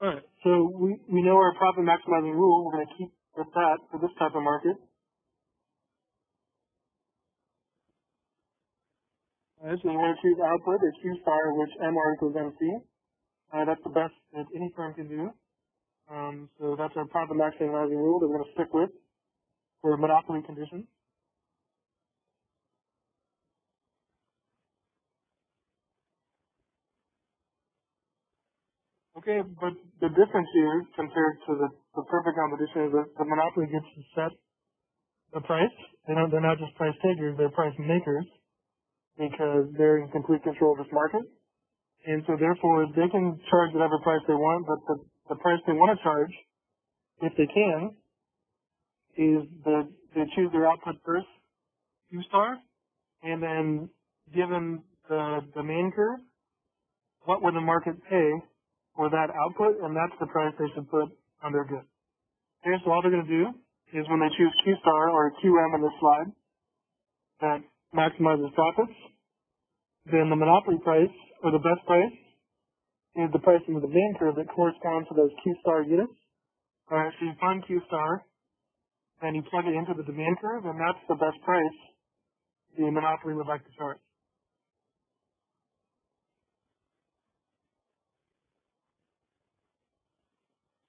All right. So we know our profit maximizing rule. We're going to keep with that for this type of market. All right, so you want to choose output or Q star, which MR equals MC. That's the best that any firm can do. So that's our profit maximizing rule that we're going to stick with for monopoly conditions. Okay, but the difference here compared to the perfect competition is that the monopoly gets to set the price. They're not just price takers, they're price makers because they're in complete control of this market. And so therefore they can charge whatever price they want, but the price they want to charge, if they can, is they choose their output first, Q star, and then given the demand curve, what would the market pay for that output, and that's the price they should put on their goods. Okay, so all they're going to do is when they choose Q star or QM on this slide that maximizes profits, then the monopoly price or the best price is the price in the demand curve that corresponds to those Q star units. All right, so you find Q star and you plug it into the demand curve, and that's the best price the monopoly would like to charge.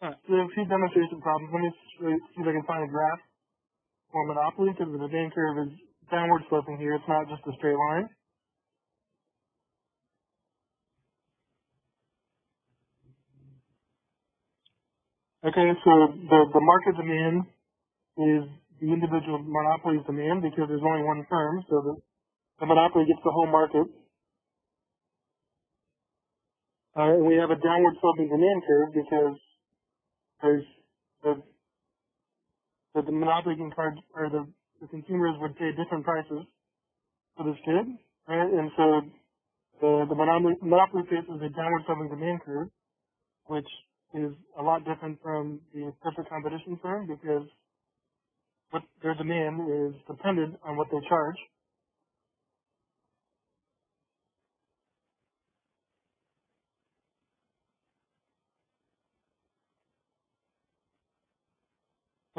All right, so we have a few demonstration problems. Let me see if I can find a graph for monopoly because the demand curve is downward sloping here. It's not just a straight line. Okay, so the market demand is the individual monopoly's demand because there's only one firm, so the monopoly gets the whole market. And we have a downward sloping demand curve because there's the monopoly can charge, or the consumers would pay different prices for this good, right? And so the monopoly faces a downward sloping demand curve, which is a lot different from the perfect competition firm because what their demand is dependent on what they charge.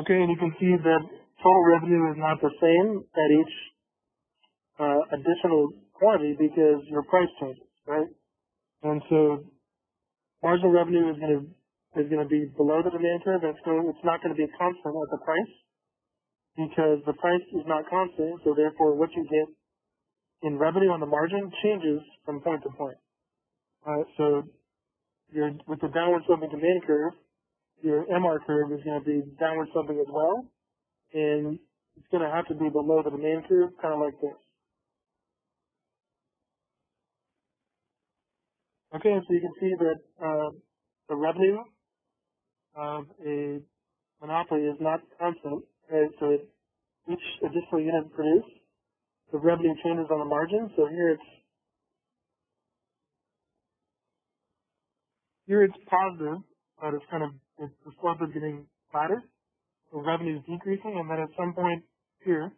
Okay, and you can see that total revenue is not the same at each additional quantity because your price changes, right? And so marginal revenue is going to be below the demand curve, and it's not going to be constant at the price because the price is not constant. So therefore, what you get in revenue on the margin changes from point to point. So with the downward sloping demand curve, your MR curve is going to be downward sloping as well, and it's going to have to be below the demand curve, kind of like this. Okay, so you can see that the revenue of a monopoly is not constant. Right? So each additional unit produced, the revenue changes on the margin. So here it's positive, but the slope is getting flatter. The revenue is decreasing, and then at some point here,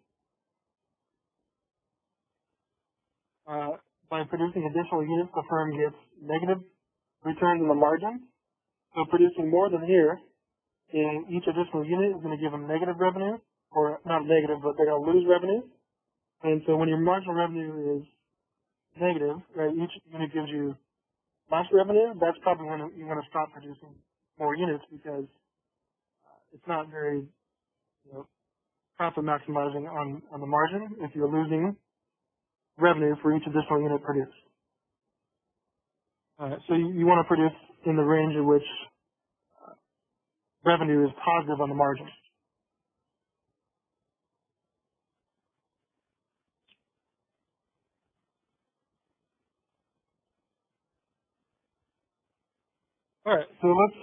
by producing additional units, the firm gets negative returns on the margin. So producing more than here, and each additional unit is going to give them negative revenue, or not negative, but they're going to lose revenue. And so when your marginal revenue is negative, right, each unit gives you less revenue, that's probably when you want to stop producing more units because it's not very profit maximizing on the margin if you're losing revenue for each additional unit produced. So you want to produce in the range in which revenue is positive on the margin. All right, so let's,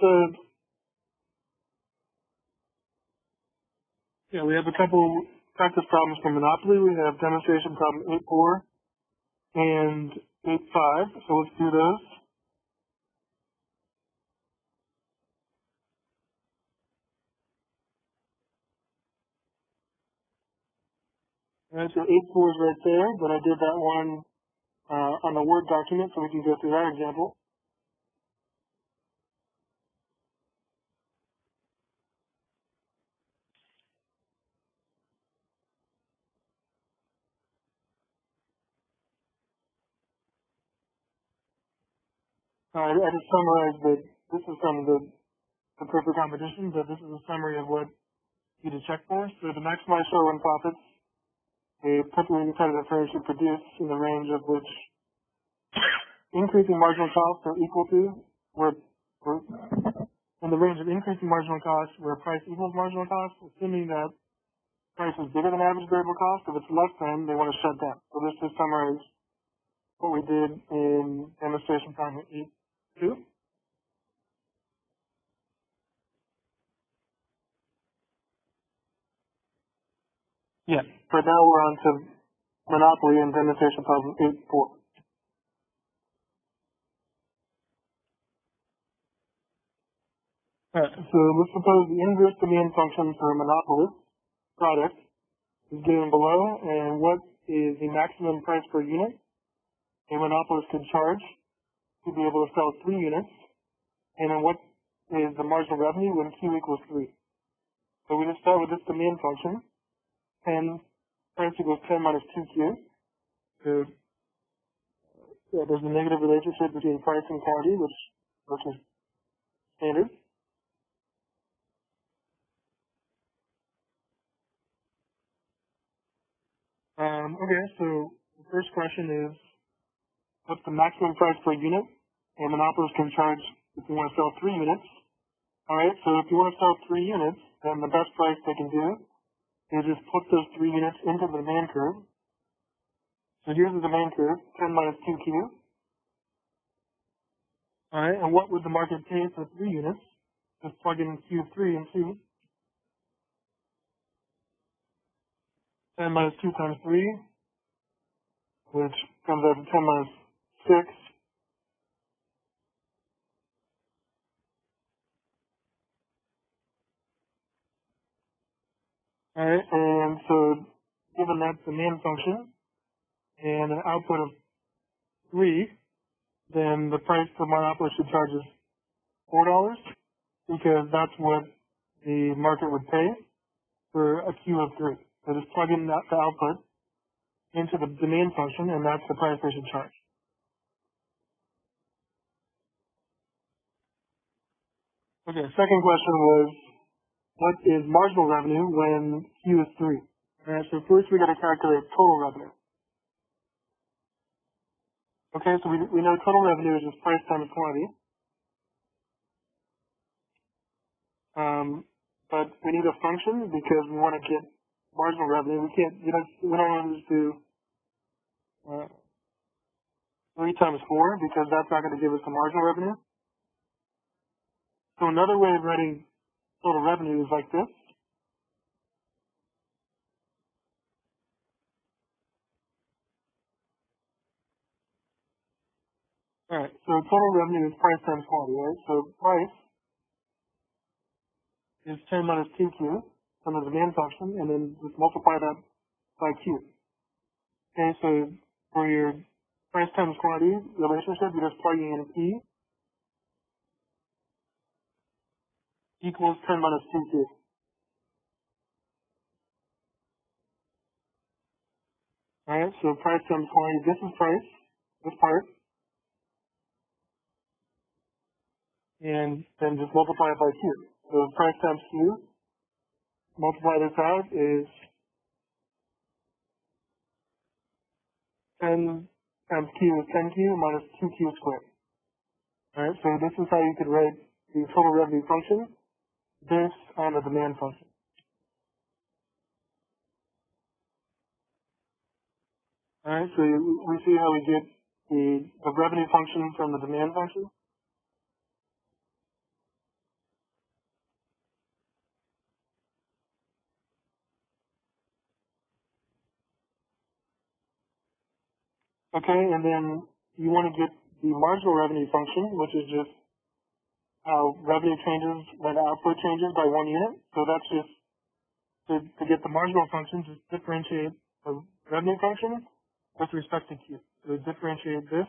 we have a couple practice problems for Monopoly. We have demonstration problem 8.4 and 8.5, so let's do those. All right, so 8.4 is right there, but I did that one on the Word document, so we can go through that example. I just summarized that this is from the perfect competition, but this is a summary of what you to check for. So to maximize show-run profits, a perfectly competitive firm should produce in the range of which increasing marginal costs are equal to, where in the range of increasing marginal costs where price equals marginal cost, assuming that price is bigger than average variable cost. If it's less than, they want to shut down. So this just summarizes what we did in demonstration problem 8.2. Yeah, but now we're on to Monopoly and demonstration problem 8.4. Alright, so let's suppose the inverse demand function for a monopolist product is given below, and what is the maximum price per unit a monopolist could charge to be able to sell 3 units, and then what is the marginal revenue when Q equals 3. So we just start with this demand function, 10, price equals 10 minus 2Q. So there's a negative relationship between price and quantity, which is standard. Okay, so the first question is, what's the maximum price per unit a monopolist can charge if you want to sell 3 units? Alright, so if you want to sell 3 units, then the best price they can do is just put those 3 units into the demand curve. So here's the demand curve, 10 minus 2Q. Alright, and what would the market pay for 3 units? Just plug in Q3 and see. 10 minus 2 times 3, which comes out to 10 minus 6. Alright, and so given that demand function and an output of 3, then the price the monopolist should charge is $4, because that's what the market would pay for a Q of 3. So just plug in the output into the demand function, and that's the price they should charge. Okay, second question was, what is marginal revenue when Q is 3? Alright, so first we got to calculate total revenue. Okay, so we know total revenue is just price times quantity. But we need a function because we want to get marginal revenue. We can't, we don't want to just do 3 times 4 because that's not going to give us the marginal revenue. So another way of writing total revenue is like this. Alright, so total revenue is price times quantity, right? So price is 10 minus 2Q from the demand function, and then just multiply that by Q. Okay, so for your price times quantity relationship, you're just plugging in P equals 10 minus 2Q. Alright, so price times quantity, this is price, this part, and then just multiply it by Q. So price times Q, multiply this out is 10 times Q is 10Q minus 2Q squared. Alright, so this is how you could write the total revenue function based on the demand function. Alright, so we see how we get the revenue function from the demand function. Okay, and then you want to get the marginal revenue function, which is just how revenue changes when output changes by 1 unit. So that's just to get the marginal function, just differentiate the revenue function with respect to Q. So differentiate this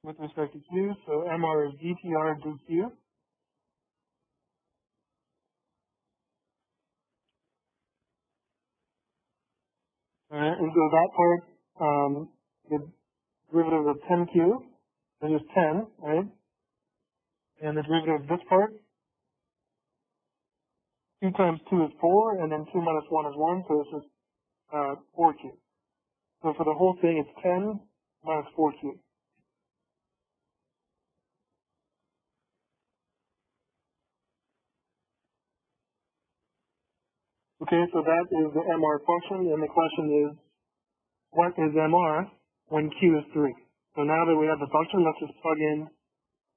with respect to Q. So MR is DTR dQ. And so that part, the derivative of 10Q is just 10, right? And the derivative of this part, 2 times 2 is 4, and then 2 minus 1 is 1, so it's just 4Q. So for the whole thing, it's 10 minus 4Q. Okay, so that is the MR function, and the question is, what is MR when Q is 3? So now that we have the function, let's just plug in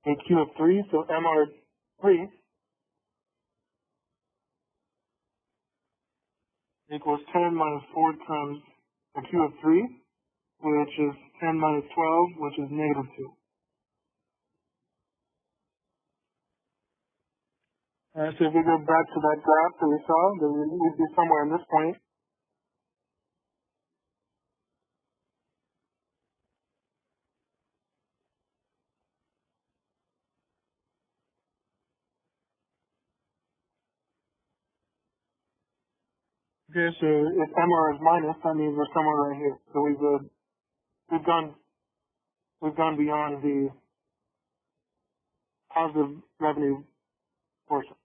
a Q of 3. So MR 3 equals 10 minus 4 times a Q of 3, which is 10 minus 12, which is negative 2. So if we go back to that graph that we saw, then we'd be somewhere in this point. Okay, so if MR is minus, that means we're somewhere right here. So we've gone beyond the positive revenue portion.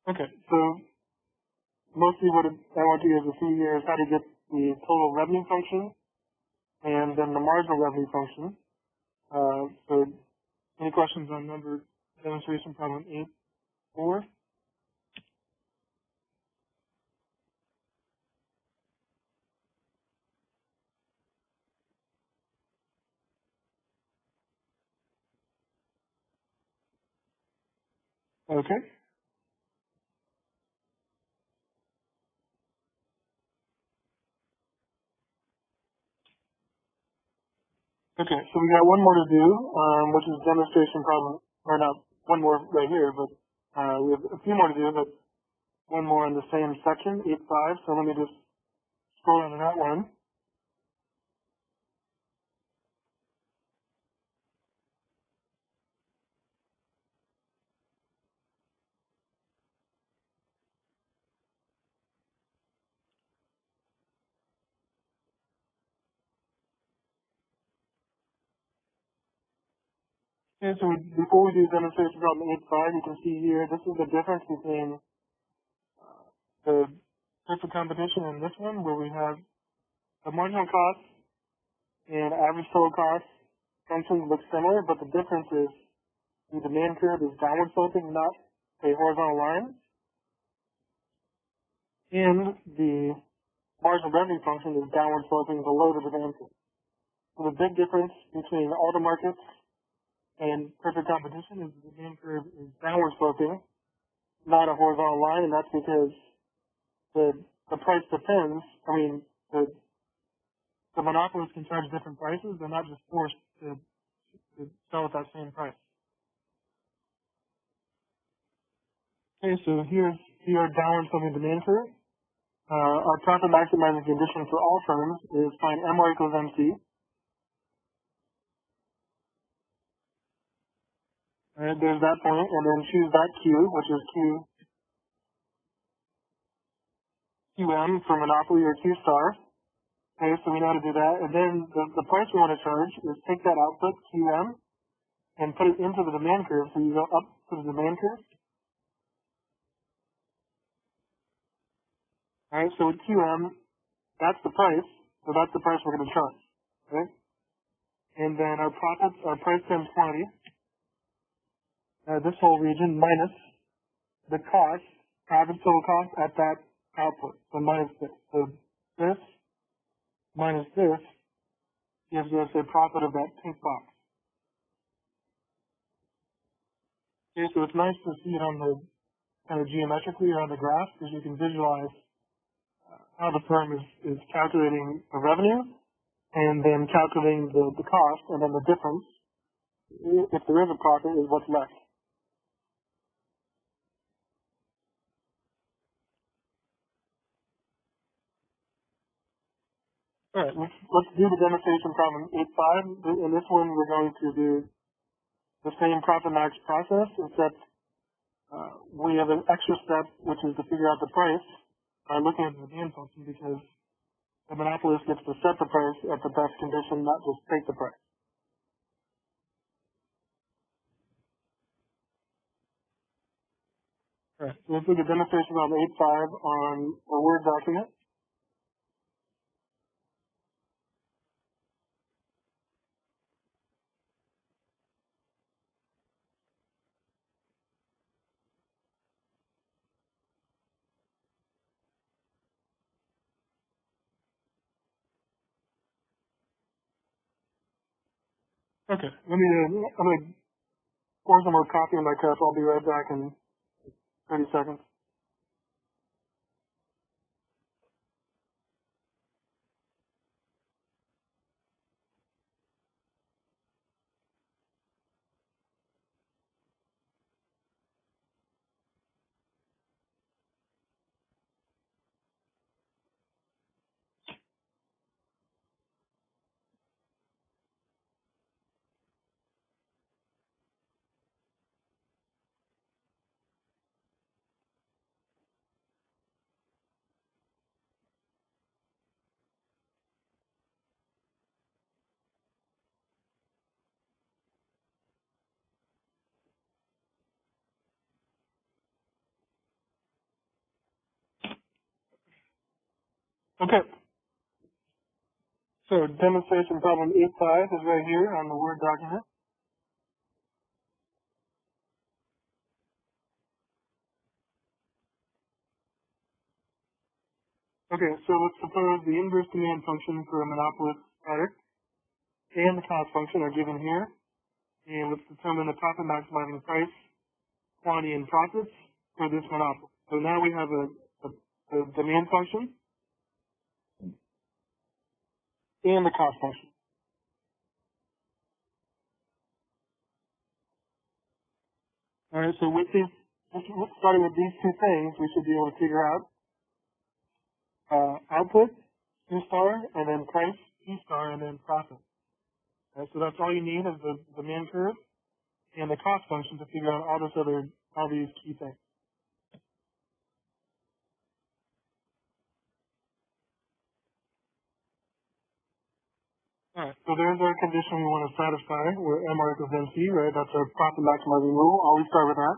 Okay, so mostly what I want you guys to see here is how to get the total revenue function and then the marginal revenue function. So any questions on number demonstration problem 8-4? Okay. Okay, so we got one more to do, which is demonstration problem, or not one more right here, but we have a few more to do, but one more in the same section, 8-5. So let me just scroll into that one. Okay, so before we do demonstration problem 8-5, you can see here, this is the difference between the perfect competition and this one, where we have the marginal cost and average total cost functions look similar, but the difference is the demand curve is downward sloping, not a horizontal line, and the marginal revenue function is downward sloping below the demand curve. So the big difference between all the markets and perfect competition is the demand curve is downward sloping, not a horizontal line, and that's because the price depends. I mean, the monopolists can charge different prices. They're not just forced to sell at that same price. Okay, so here's your downward sloping demand curve. Our profit maximizing condition for all firms is find MR equals MC. Alright, there's that point, and then choose that Q, which is QM for monopoly or Q star. Okay, so we know how to do that. And then the price we want to charge is take that output, QM, and put it into the demand curve. So you go up to the demand curve. Alright, so with QM, that's the price. So that's the price we're going to charge. Okay? And then our profits, our price times quantity, this whole region minus the cost, average total cost at that output. So minus this. So this minus this gives us a profit of that pink box. Okay, so it's nice to see it on the kind of geometrically or on the graph because you can visualize how the firm is calculating the revenue and then calculating the cost, and then the difference, if there is a profit, is what's left. All right, let's do the demonstration problem 8.5. In this one, we're going to do the same profit max process, except we have an extra step, which is to figure out the price by looking at the demand function, because the monopolist gets to set the price at the best condition, not just take the price. All right, so let's look at demonstration problem 8.5 on a Word document. Okay, I'm gonna pour some more coffee in my cup. I'll be right back in 30 seconds. Okay, so demonstration problem 8.5 is right here on the Word document. Okay, so let's suppose the inverse demand function for a monopolist product and the cost function are given here. And let's determine the profit maximizing price, quantity, and profits for this monopoly. So now we have a demand function and the cost function. All right, so with these, starting with these two things, we should be able to figure out output, Q star, and then price, P star, and then profit. All right, so that's all you need is the demand curve and the cost function to figure out all these key things. All right, so there's our condition we want to satisfy, where MR equals MC, right? That's our profit maximizing rule. Always start with that.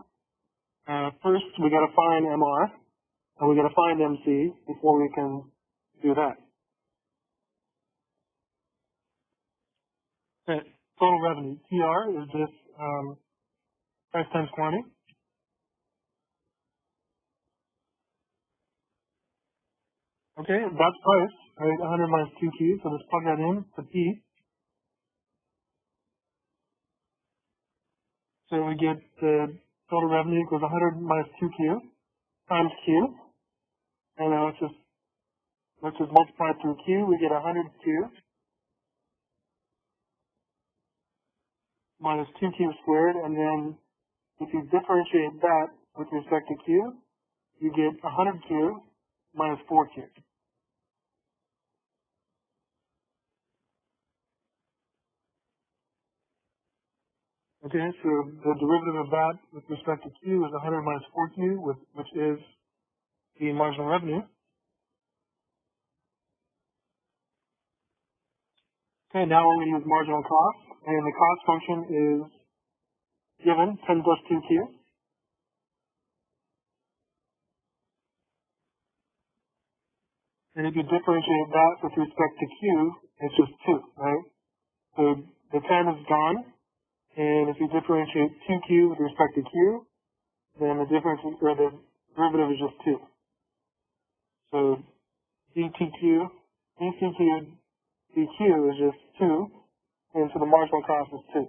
First, we got to find MR, and we got to find MC before we can do that. Okay, total revenue. TR is just price times quantity. Okay, that's price, right? 100 minus 2Q, so let's plug that in to P. So we get the total revenue equals 100 minus 2Q times Q. And now let's just multiply through Q. We get 100Q minus 2Q squared. And then if you differentiate that with respect to Q, you get 100Q minus 4Q. Okay, so the derivative of that with respect to Q is 100 minus 4Q, which is the marginal revenue. Okay, now we're going to use marginal cost, and the cost function is given 10 plus 2Q. And if you differentiate that with respect to Q, it's just 2, right? So the 10 is gone, and if you differentiate 2Q with respect to Q, then the difference, or the derivative is just 2. So dTQ, dQ is just 2, and so the marginal cost is 2.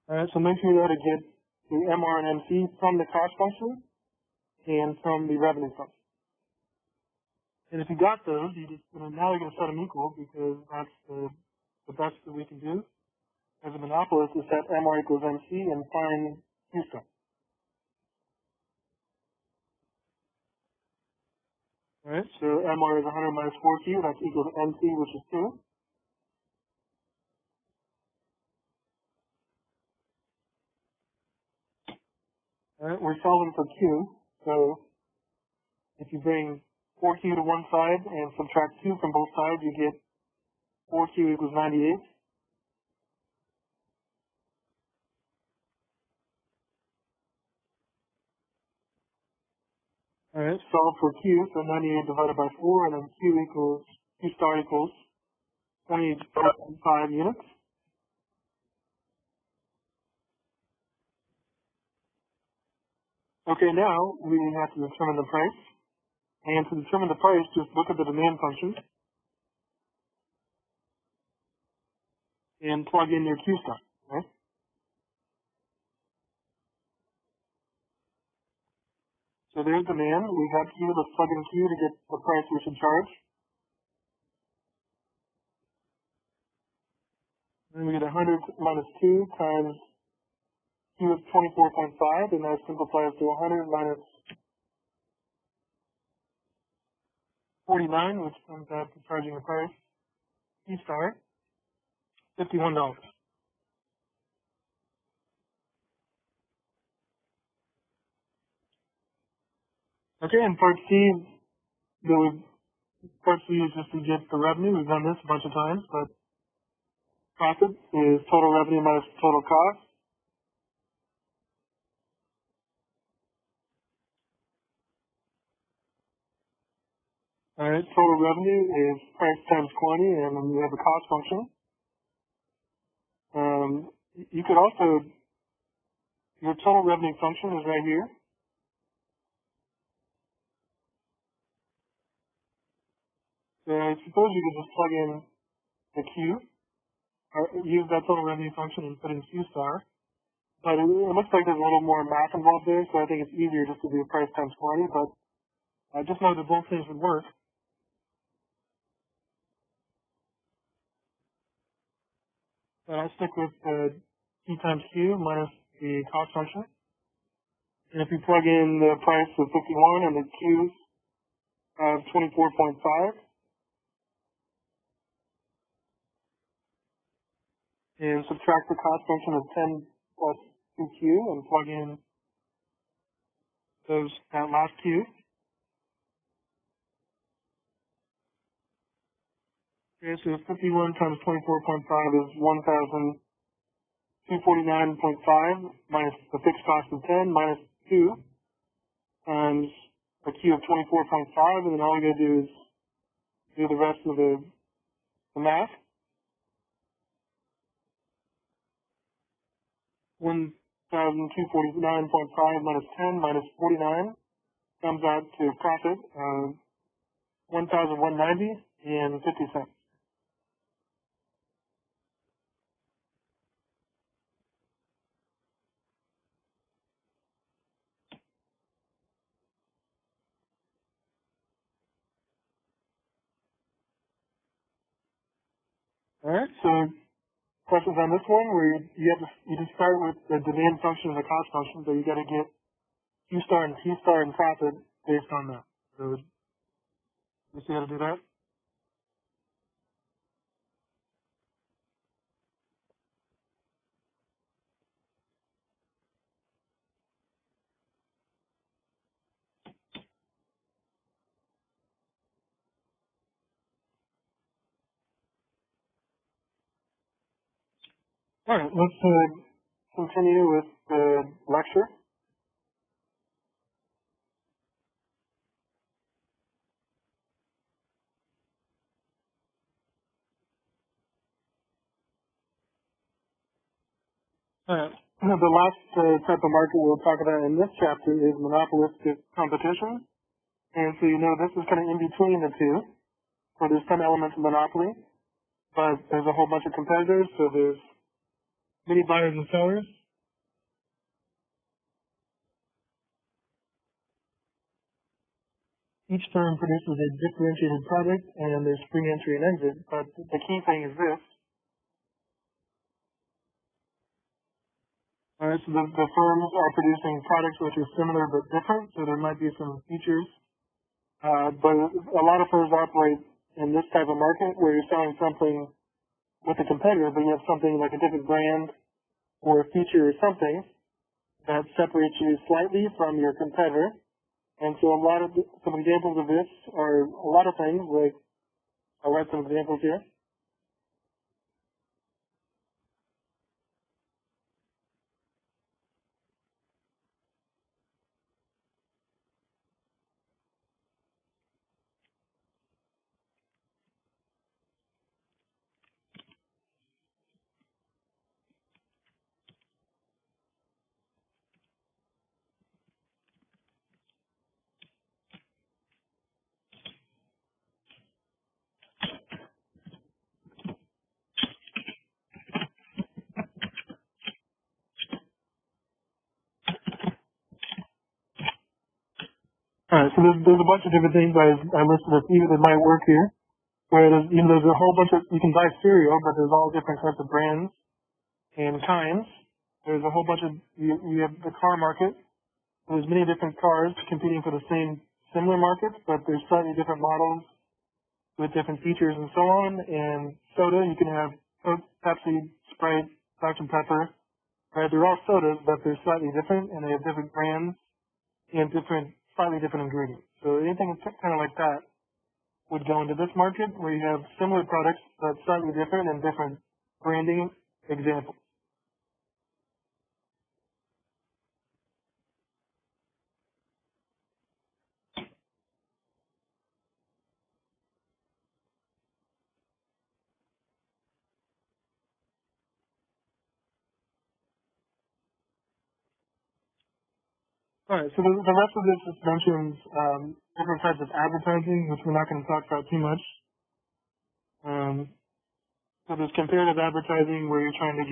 Alright, so make sure you know how to get the MR and MC from the cost function and from the revenue function. And if you got those, now you're going to set them equal because that's the best that we can do as a monopolist is set MR equals MC and find Q star. Alright, so MR is 100 minus 4Q, that's equal to MC, which is 2. Alright, we're solving for Q, so if you bring 4Q to one side and subtract 2 from both sides, you get 4Q equals 98. Alright, solve for Q, so 98 divided by 4, and then Q star equals 28.5 units. Okay, now we have to determine the price. And to determine the price, just look at the demand function and plug in your Q star, right? So there's demand. We have Q, let's plug in Q to get the price we should charge. Then we get 100 minus 2 times Q is 24.5, and that simplifies to 100 minus 49, which comes out to charging a price, Q star, $51. Okay, and part C, part C is just to get the revenue. We've done this a bunch of times, but profit is total revenue minus total cost. Alright, total revenue is price times quantity, and then we have the cost function. You could also, your total revenue function is right here. So I suppose you could just plug in the Q, or use that total revenue function and put in Q star. But it looks like there's a little more math involved there, so I think it's easier just to do price times quantity, but I just know that both things would work. But I'll stick with P times Q minus the cost function. And if you plug in the price of 51 and the Q's of 24.5, and subtract the cost function of 10 plus 2Q and plug in that last Q. Okay, so 51 times 24.5 is 1,249.5 minus the fixed cost of 10 minus 2 times a Q of 24.5, and then all we gotta do is do the rest of the math. 1,249.5 minus 10 minus 49 comes out to a profit of 1,190 and 50 cents. Alright, so questions on this one where you just start with the demand function and the cost function, but you got to get Q star and T star and profit based on that. So you see how to do that? Alright, let's continue with the lecture. Alright, the last type of market we'll talk about in this chapter is monopolistic competition. And so you know this is kind of in between the two, where there's some elements of monopoly, but there's a whole bunch of competitors, so there's many buyers and sellers. Each firm produces a differentiated product and there's free entry and exit, but the key thing is this. Alright, so the firms are producing products which are similar but different, so there might be some features. But a lot of firms operate in this type of market where you're selling something with a competitor, but you have something like a different brand or a feature or something that separates you slightly from your competitor. And so some examples of this are a lot of things, like I'll write some examples here. Alright, so there's a bunch of different things I listed a few that might work here. Where there's a whole bunch of, you can buy cereal, but there's all different types of brands and kinds. There's a whole bunch of, you have the car market. There's many different cars competing for the same similar markets, but there's slightly different models with different features and so on. And soda, you can have Coke, Pepsi, Sprite, Dr. Pepper. Right? They're all sodas, but they're slightly different, and they have different brands and slightly different ingredients. So anything kind of like that would go into this market where you have similar products but slightly different and different branding examples. Alright, so the rest of this just mentions different types of advertising, which we're not going to talk about too much. So there's comparative advertising where you're trying to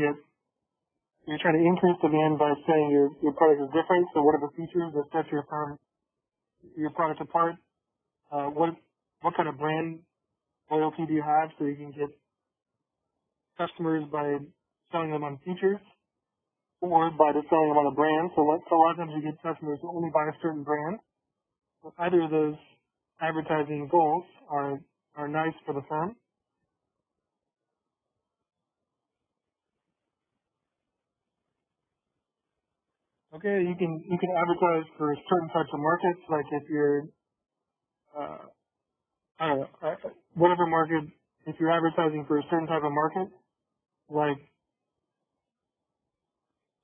increase demand by saying your product is different, so what are the features that set your product apart? What kind of brand loyalty do you have so you can get customers by selling them on features or by just selling them on a brand? So a lot of times you get customers who only buy a certain brand. So either of those advertising goals are nice for the firm. Okay, you can advertise for certain types of markets, like if you're I don't know, whatever market, if you're advertising for a certain type of market, like,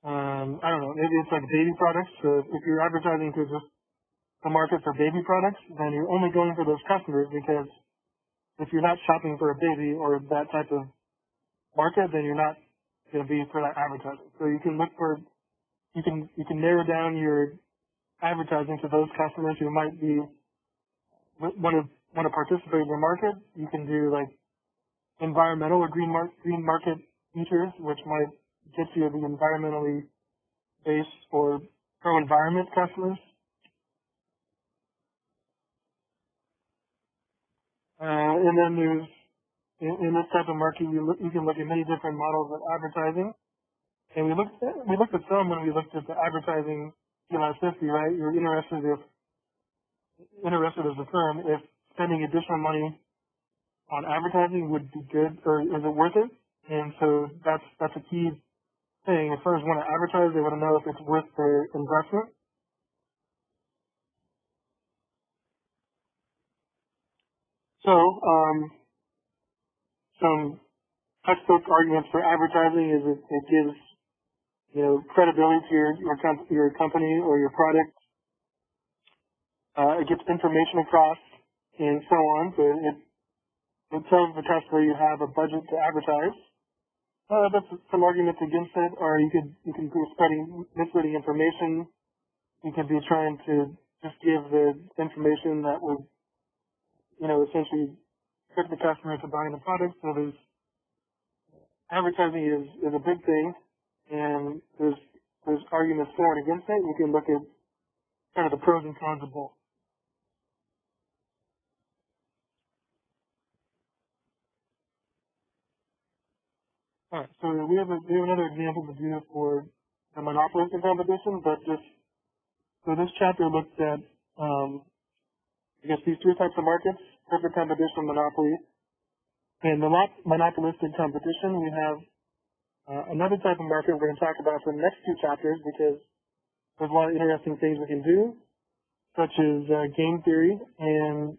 I don't know, maybe it's like baby products. So if you're advertising to just the market for baby products, then you're only going for those customers because if you're not shopping for a baby or that type of market, then you're not going to be for that advertising. So you can you can narrow down your advertising to those customers who might be want to participate in your market. You can do like environmental or green market features, which might get you the environmentally based or pro-environment customers. And then there's in this type of market, you can look at many different models of advertising. And we looked at some when we looked at the advertising elasticity, right? You're interested as a firm if spending additional money on advertising would be good, or is it worth it? And so that's a key thing. If firms want to advertise, they want to know if it's worth their investment. So some textbook arguments for advertising is it gives credibility to your company or your product. It gets information across and so on. So it tells the customer you have a budget to advertise. But some arguments against it are you can be spreading misleading information. You can be trying to just give the information that would, essentially trick the customer into buying the product. So there's advertising is a big thing. and there's arguments for and against it. You can look at kind of the pros and cons of both. All right, so we have another example to do for the monopolistic competition, but this chapter looks at I guess these three types of markets: perfect competition, monopoly, and the monopolistic competition. We have another type of market we're going to talk about for the next two chapters because there's a lot of interesting things we can do, such as game theory and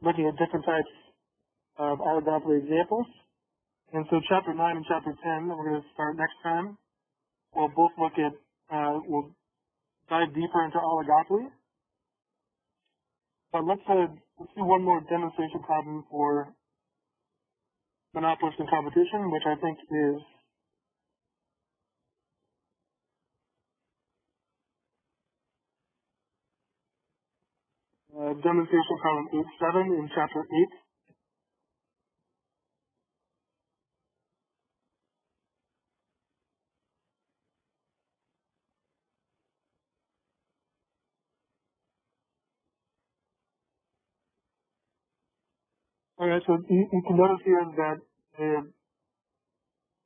looking at different types of oligopoly examples. And so chapter 9 and chapter 10, we're going to start next time. We'll both look at, we'll dive deeper into oligopoly. But let's do one more demonstration problem for monopolistic competition, which I think is demonstration problem 8.7 in chapter 8. Alright, so you can notice here that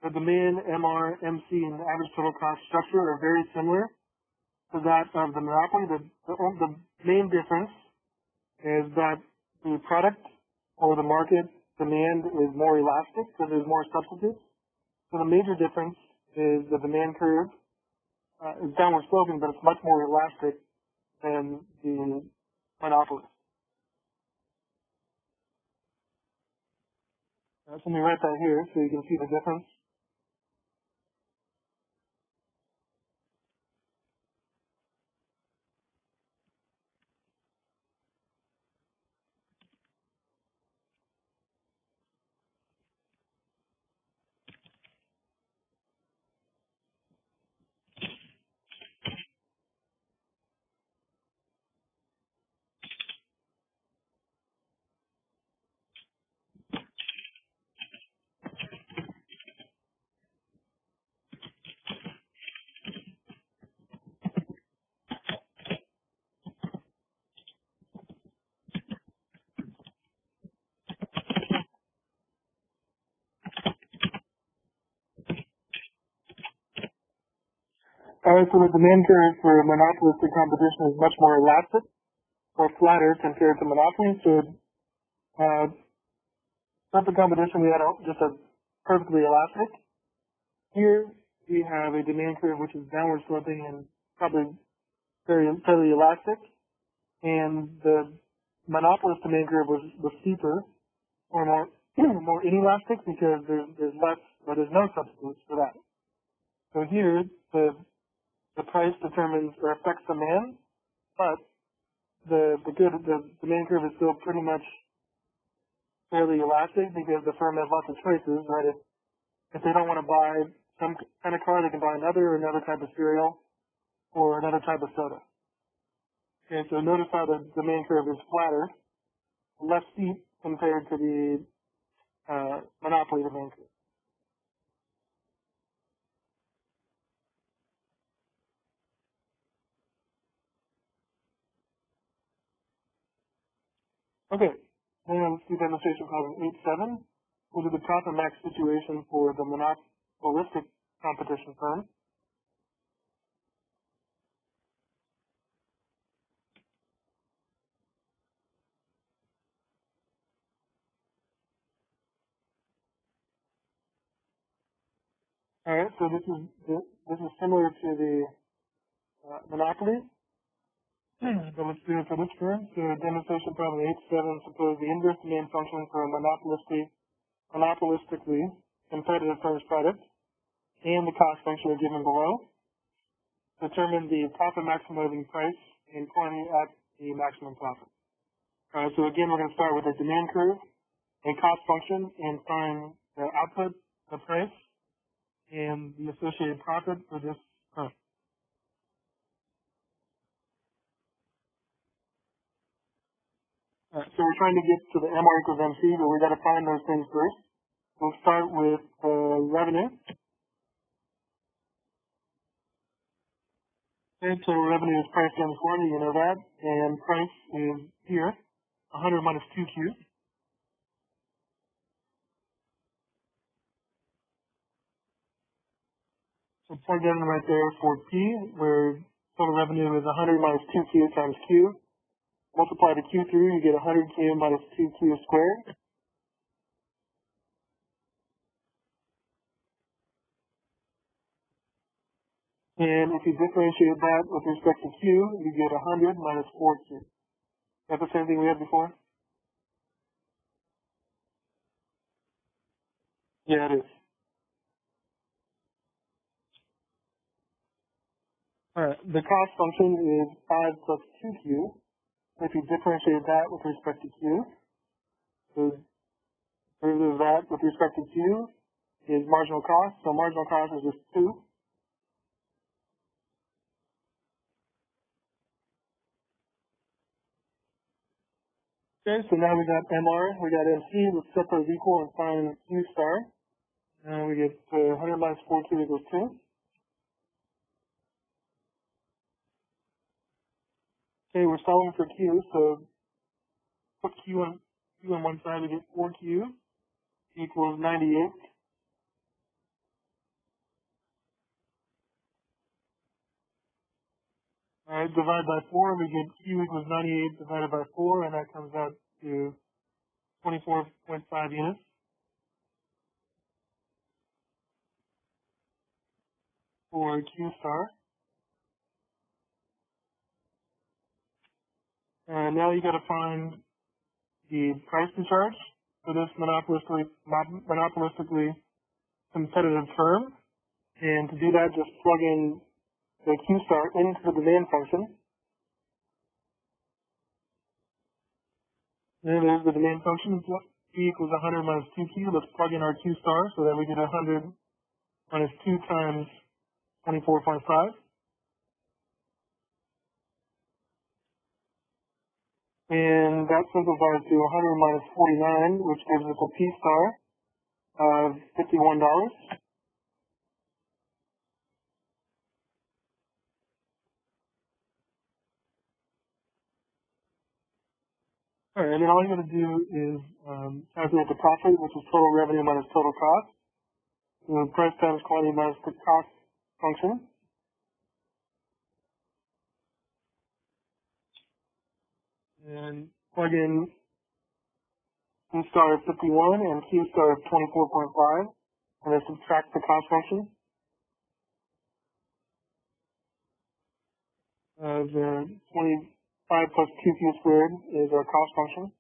the demand, MR, MC, and average total cost structure are very similar to that of the monopoly. The main difference is that the product or the market demand is more elastic, so there's more substitutes. So the major difference is the demand curve is downward sloping, but it's much more elastic than the monopoly. So let me write that here so you can see the difference. Alright, so the demand curve for monopolistic competition is much more elastic or flatter compared to monopoly. So, perfect competition, we had just a perfectly elastic. Here, we have a demand curve which is downward sloping and probably fairly elastic. And the monopolist demand curve was steeper or more inelastic because there's less, or there's no substitutes for that. So here, the price determines or affects demand, but the demand curve is still pretty much fairly elastic because the firm has lots of choices, right? If they don't want to buy some kind of car, they can buy another type of cereal or another type of soda. Okay, so notice how the demand curve is flatter, less steep compared to the monopoly demand curve. Okay, now let's do demonstration problem 8.7. We'll do the profit max situation for the monopolistic competition firm. All right, so this is similar to the monopoly, but let's do it for this firm. So demonstration problem 8.7. Suppose the inverse demand function for a monopolistically competitive firm's product and the cost function are given below. Determine the profit maximizing price and quantity at the maximum profit. So again, we're going to start with the demand curve and cost function and find the output, the price, and the associated profit for this firm. So we're trying to get to the MR equals MC, but we got to find those things first. We'll start with revenue. Okay, total revenue is price times 1, you know that, and price is here, 100 minus 2Q. So plug that in right there for P, where total revenue is 100 minus 2Q times Q. Multiply the Q through, you get 100Q minus 2Q squared. And if you differentiate that with respect to Q, you get 100 minus 4Q. That's the same thing we had before? Yeah, it is. Alright, the cost function is 5 plus 2Q. If you differentiate that with respect to Q, so derivative of that with respect to Q is marginal cost. So marginal cost is just 2. Okay, so now we got MR, we got MC, let's set those equal and find Q star. And we get 100 minus 4Q equals 2. Okay, we're solving for Q, so put Q on one side, we get 4Q equals 98. Alright, divide by 4, we get Q equals 98 divided by 4, and that comes out to 24.5 units. For Q star. And now you gotta find the price to charge for this monopolistically competitive firm. And to do that, just plug in the Q star into the demand function. And there's the demand function. P equals 100 minus 2Q. Let's plug in our Q star so that we get 100 minus 2 times 24.5. And that simplifies to 100 minus 49, which gives us a P star of $51. Alright, and then all you gotta do is calculate the profit, which is total revenue minus total cost. So price times quantity minus the cost function. And plug in Q star of 51 and Q star of 24.5, and then subtract the cost function of 25 plus 2Q squared is our cost function.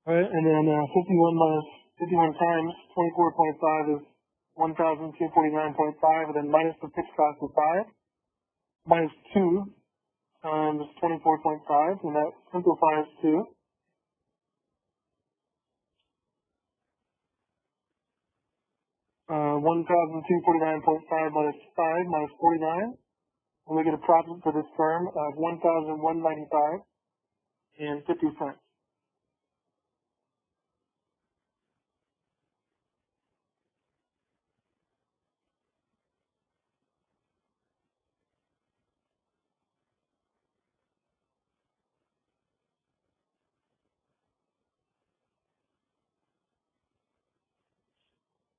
Alright, and then 51 times 24.5 is 1,249.5, and then minus the fixed cost of 5, minus 2 times 24.5, and that simplifies to 1,249.5 minus 5 minus 49, and we get a profit for this firm of 1,195 and 50 cents.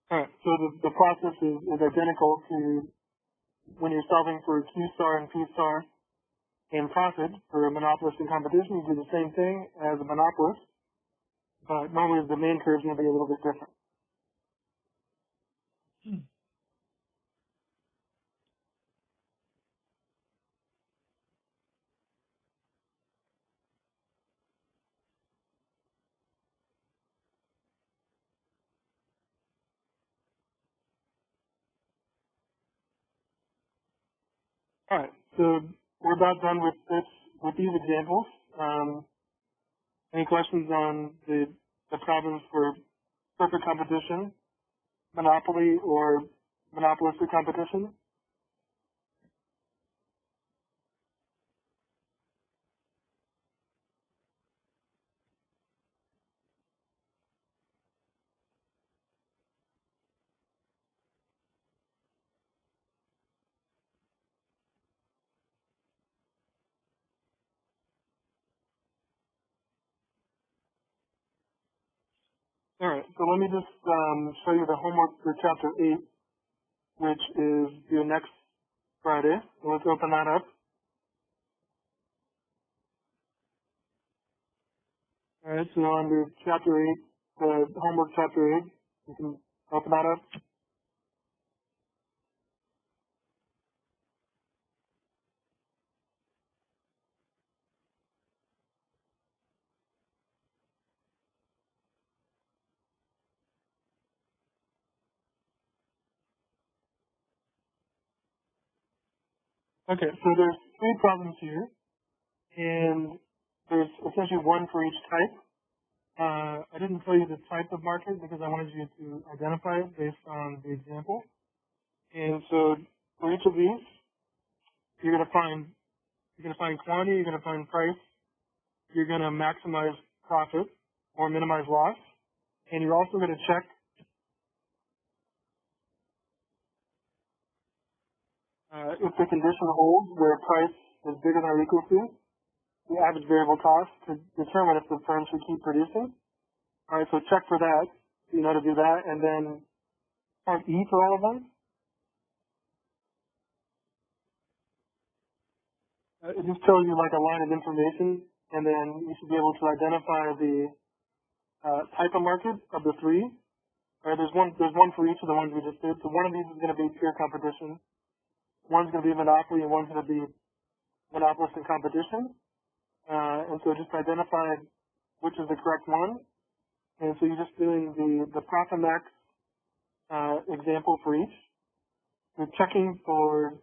Alright, so the process is identical to when you're solving for Q star and P star in profit for a monopolist in competition. You do the same thing as a monopolist, but normally the demand curve is going to be a little bit different. Alright, so we're about done with these examples. Any questions on the problems for perfect competition, monopoly, or monopolistic competition? so let me just show you the homework for Chapter 8, which is due next Friday. So let's open that up. All right, so under Chapter 8, the homework Chapter 8, you can open that up. Okay, so there's 3 problems here, and there's essentially one for each type. I didn't tell you the type of market because I wanted you to identify it based on the example. And so for each of these, you're going to find quantity, you're going to find price, you're going to maximize profit or minimize loss, and you're also going to check if the condition holds where price is bigger than or equal to the average variable cost to determine if the firm should keep producing. All right, so check for that. You know to do that, and then part E for all of them. It just tells you like a line of information, and then you should be able to identify the type of market of the 3. All right, there's one for each of the ones we just did. So one of these is going to be pure competition. One's going to be monopoly, and one's going to be monopolist and competition. And so just identify which is the correct one. And so you're just doing the profit max example for each. You're checking for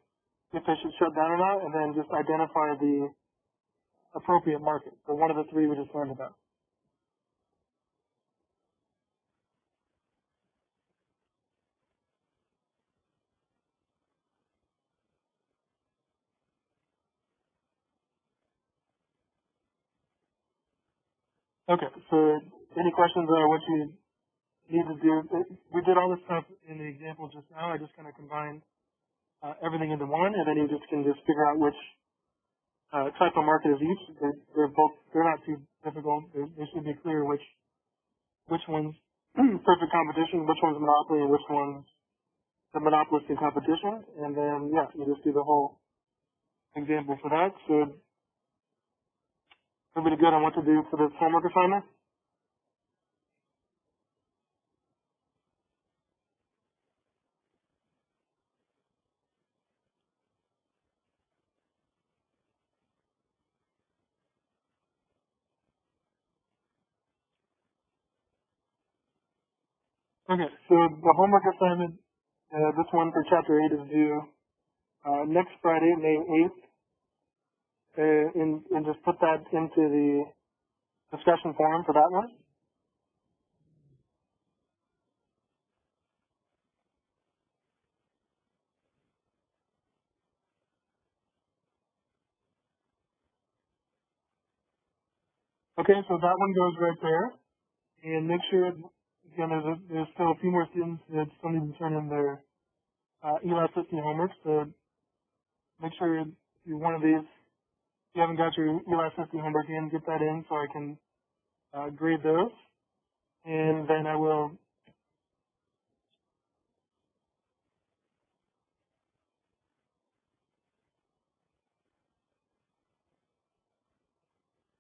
if they should shut down or not, and then just identify the appropriate market. So one of the 3 we just learned about. Okay, so any questions on what you need to do? We did all this stuff in the example just now. I just kind of combined everything into one, and then you just can just figure out which type of market is each. They're not too difficult. They should be clear which one's perfect competition, which one's monopoly, and which one's the monopolist in competition. And then, yeah, you just do the whole example for that. So everybody good on what to do for this homework assignment? Okay, so the homework assignment, this one for Chapter 8 is due next Friday, May 8th, and just put that into the discussion forum for that one. Okay, so that one goes right there. And make sure, again, there's still a few more students that still need to turn in their elasticity homework. So make sure you're one of these. If you haven't got your elasticity homework in, get that in so I can grade those. And then I will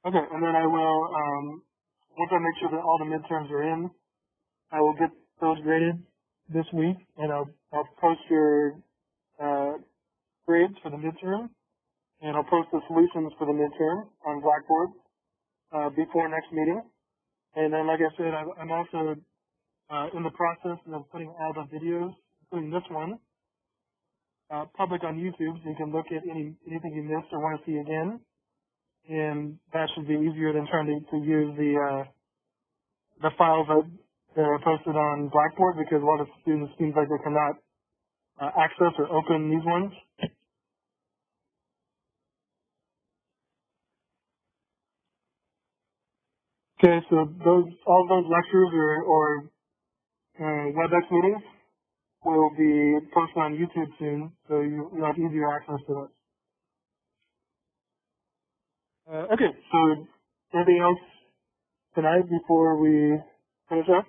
okay, and then I will once I make sure that all the midterms are in, I will get those graded this week, and I'll post your grades for the midterm, and I'll post the solutions for the midterm on Blackboard before next meeting. And then, like I said, I'm also in the process of putting all the videos, including this one, public on YouTube, so you can look at anything you missed or want to see again. And that should be easier than trying to use the files that are posted on Blackboard, because a lot of students seems like they cannot access or open these ones. Okay, so all those lectures or WebEx meetings will be posted on YouTube soon, so you'll have easier access to those. Okay, so anything else tonight before we finish up?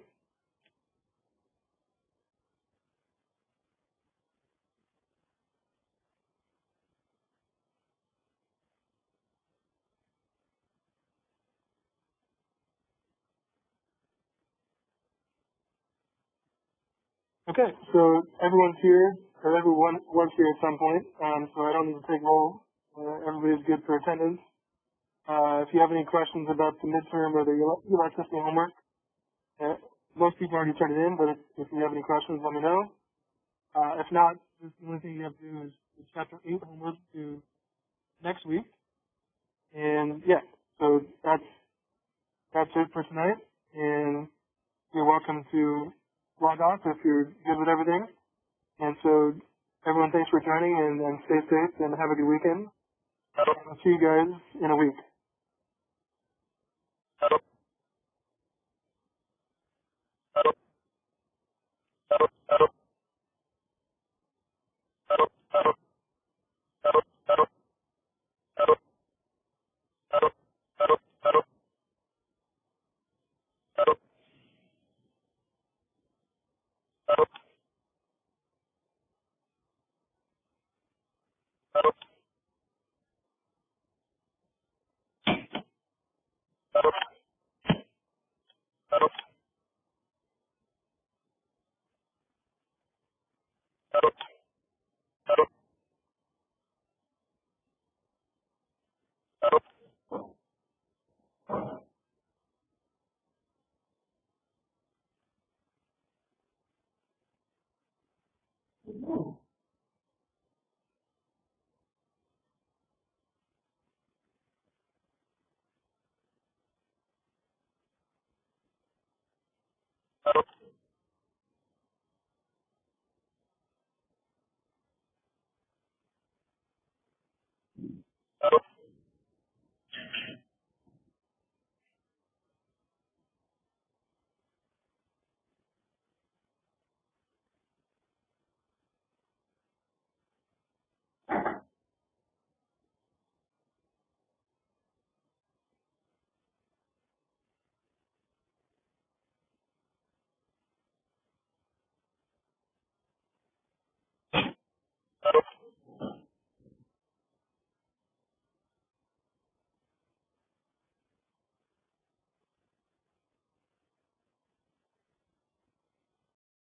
Okay, so everyone's here, or everyone was here at some point, so I don't need to take roll. Everybody's good for attendance. If you have any questions about the midterm or the electricity homework, most people already turned it in, but if you have any questions, let me know. If not, the only thing you have to do is chapter 8 homework to next week. And yeah, so that's it for tonight. And you're welcome to log off if you're good with everything. And so everyone, thanks for joining and stay safe and have a good weekend. I'll see you guys in a week.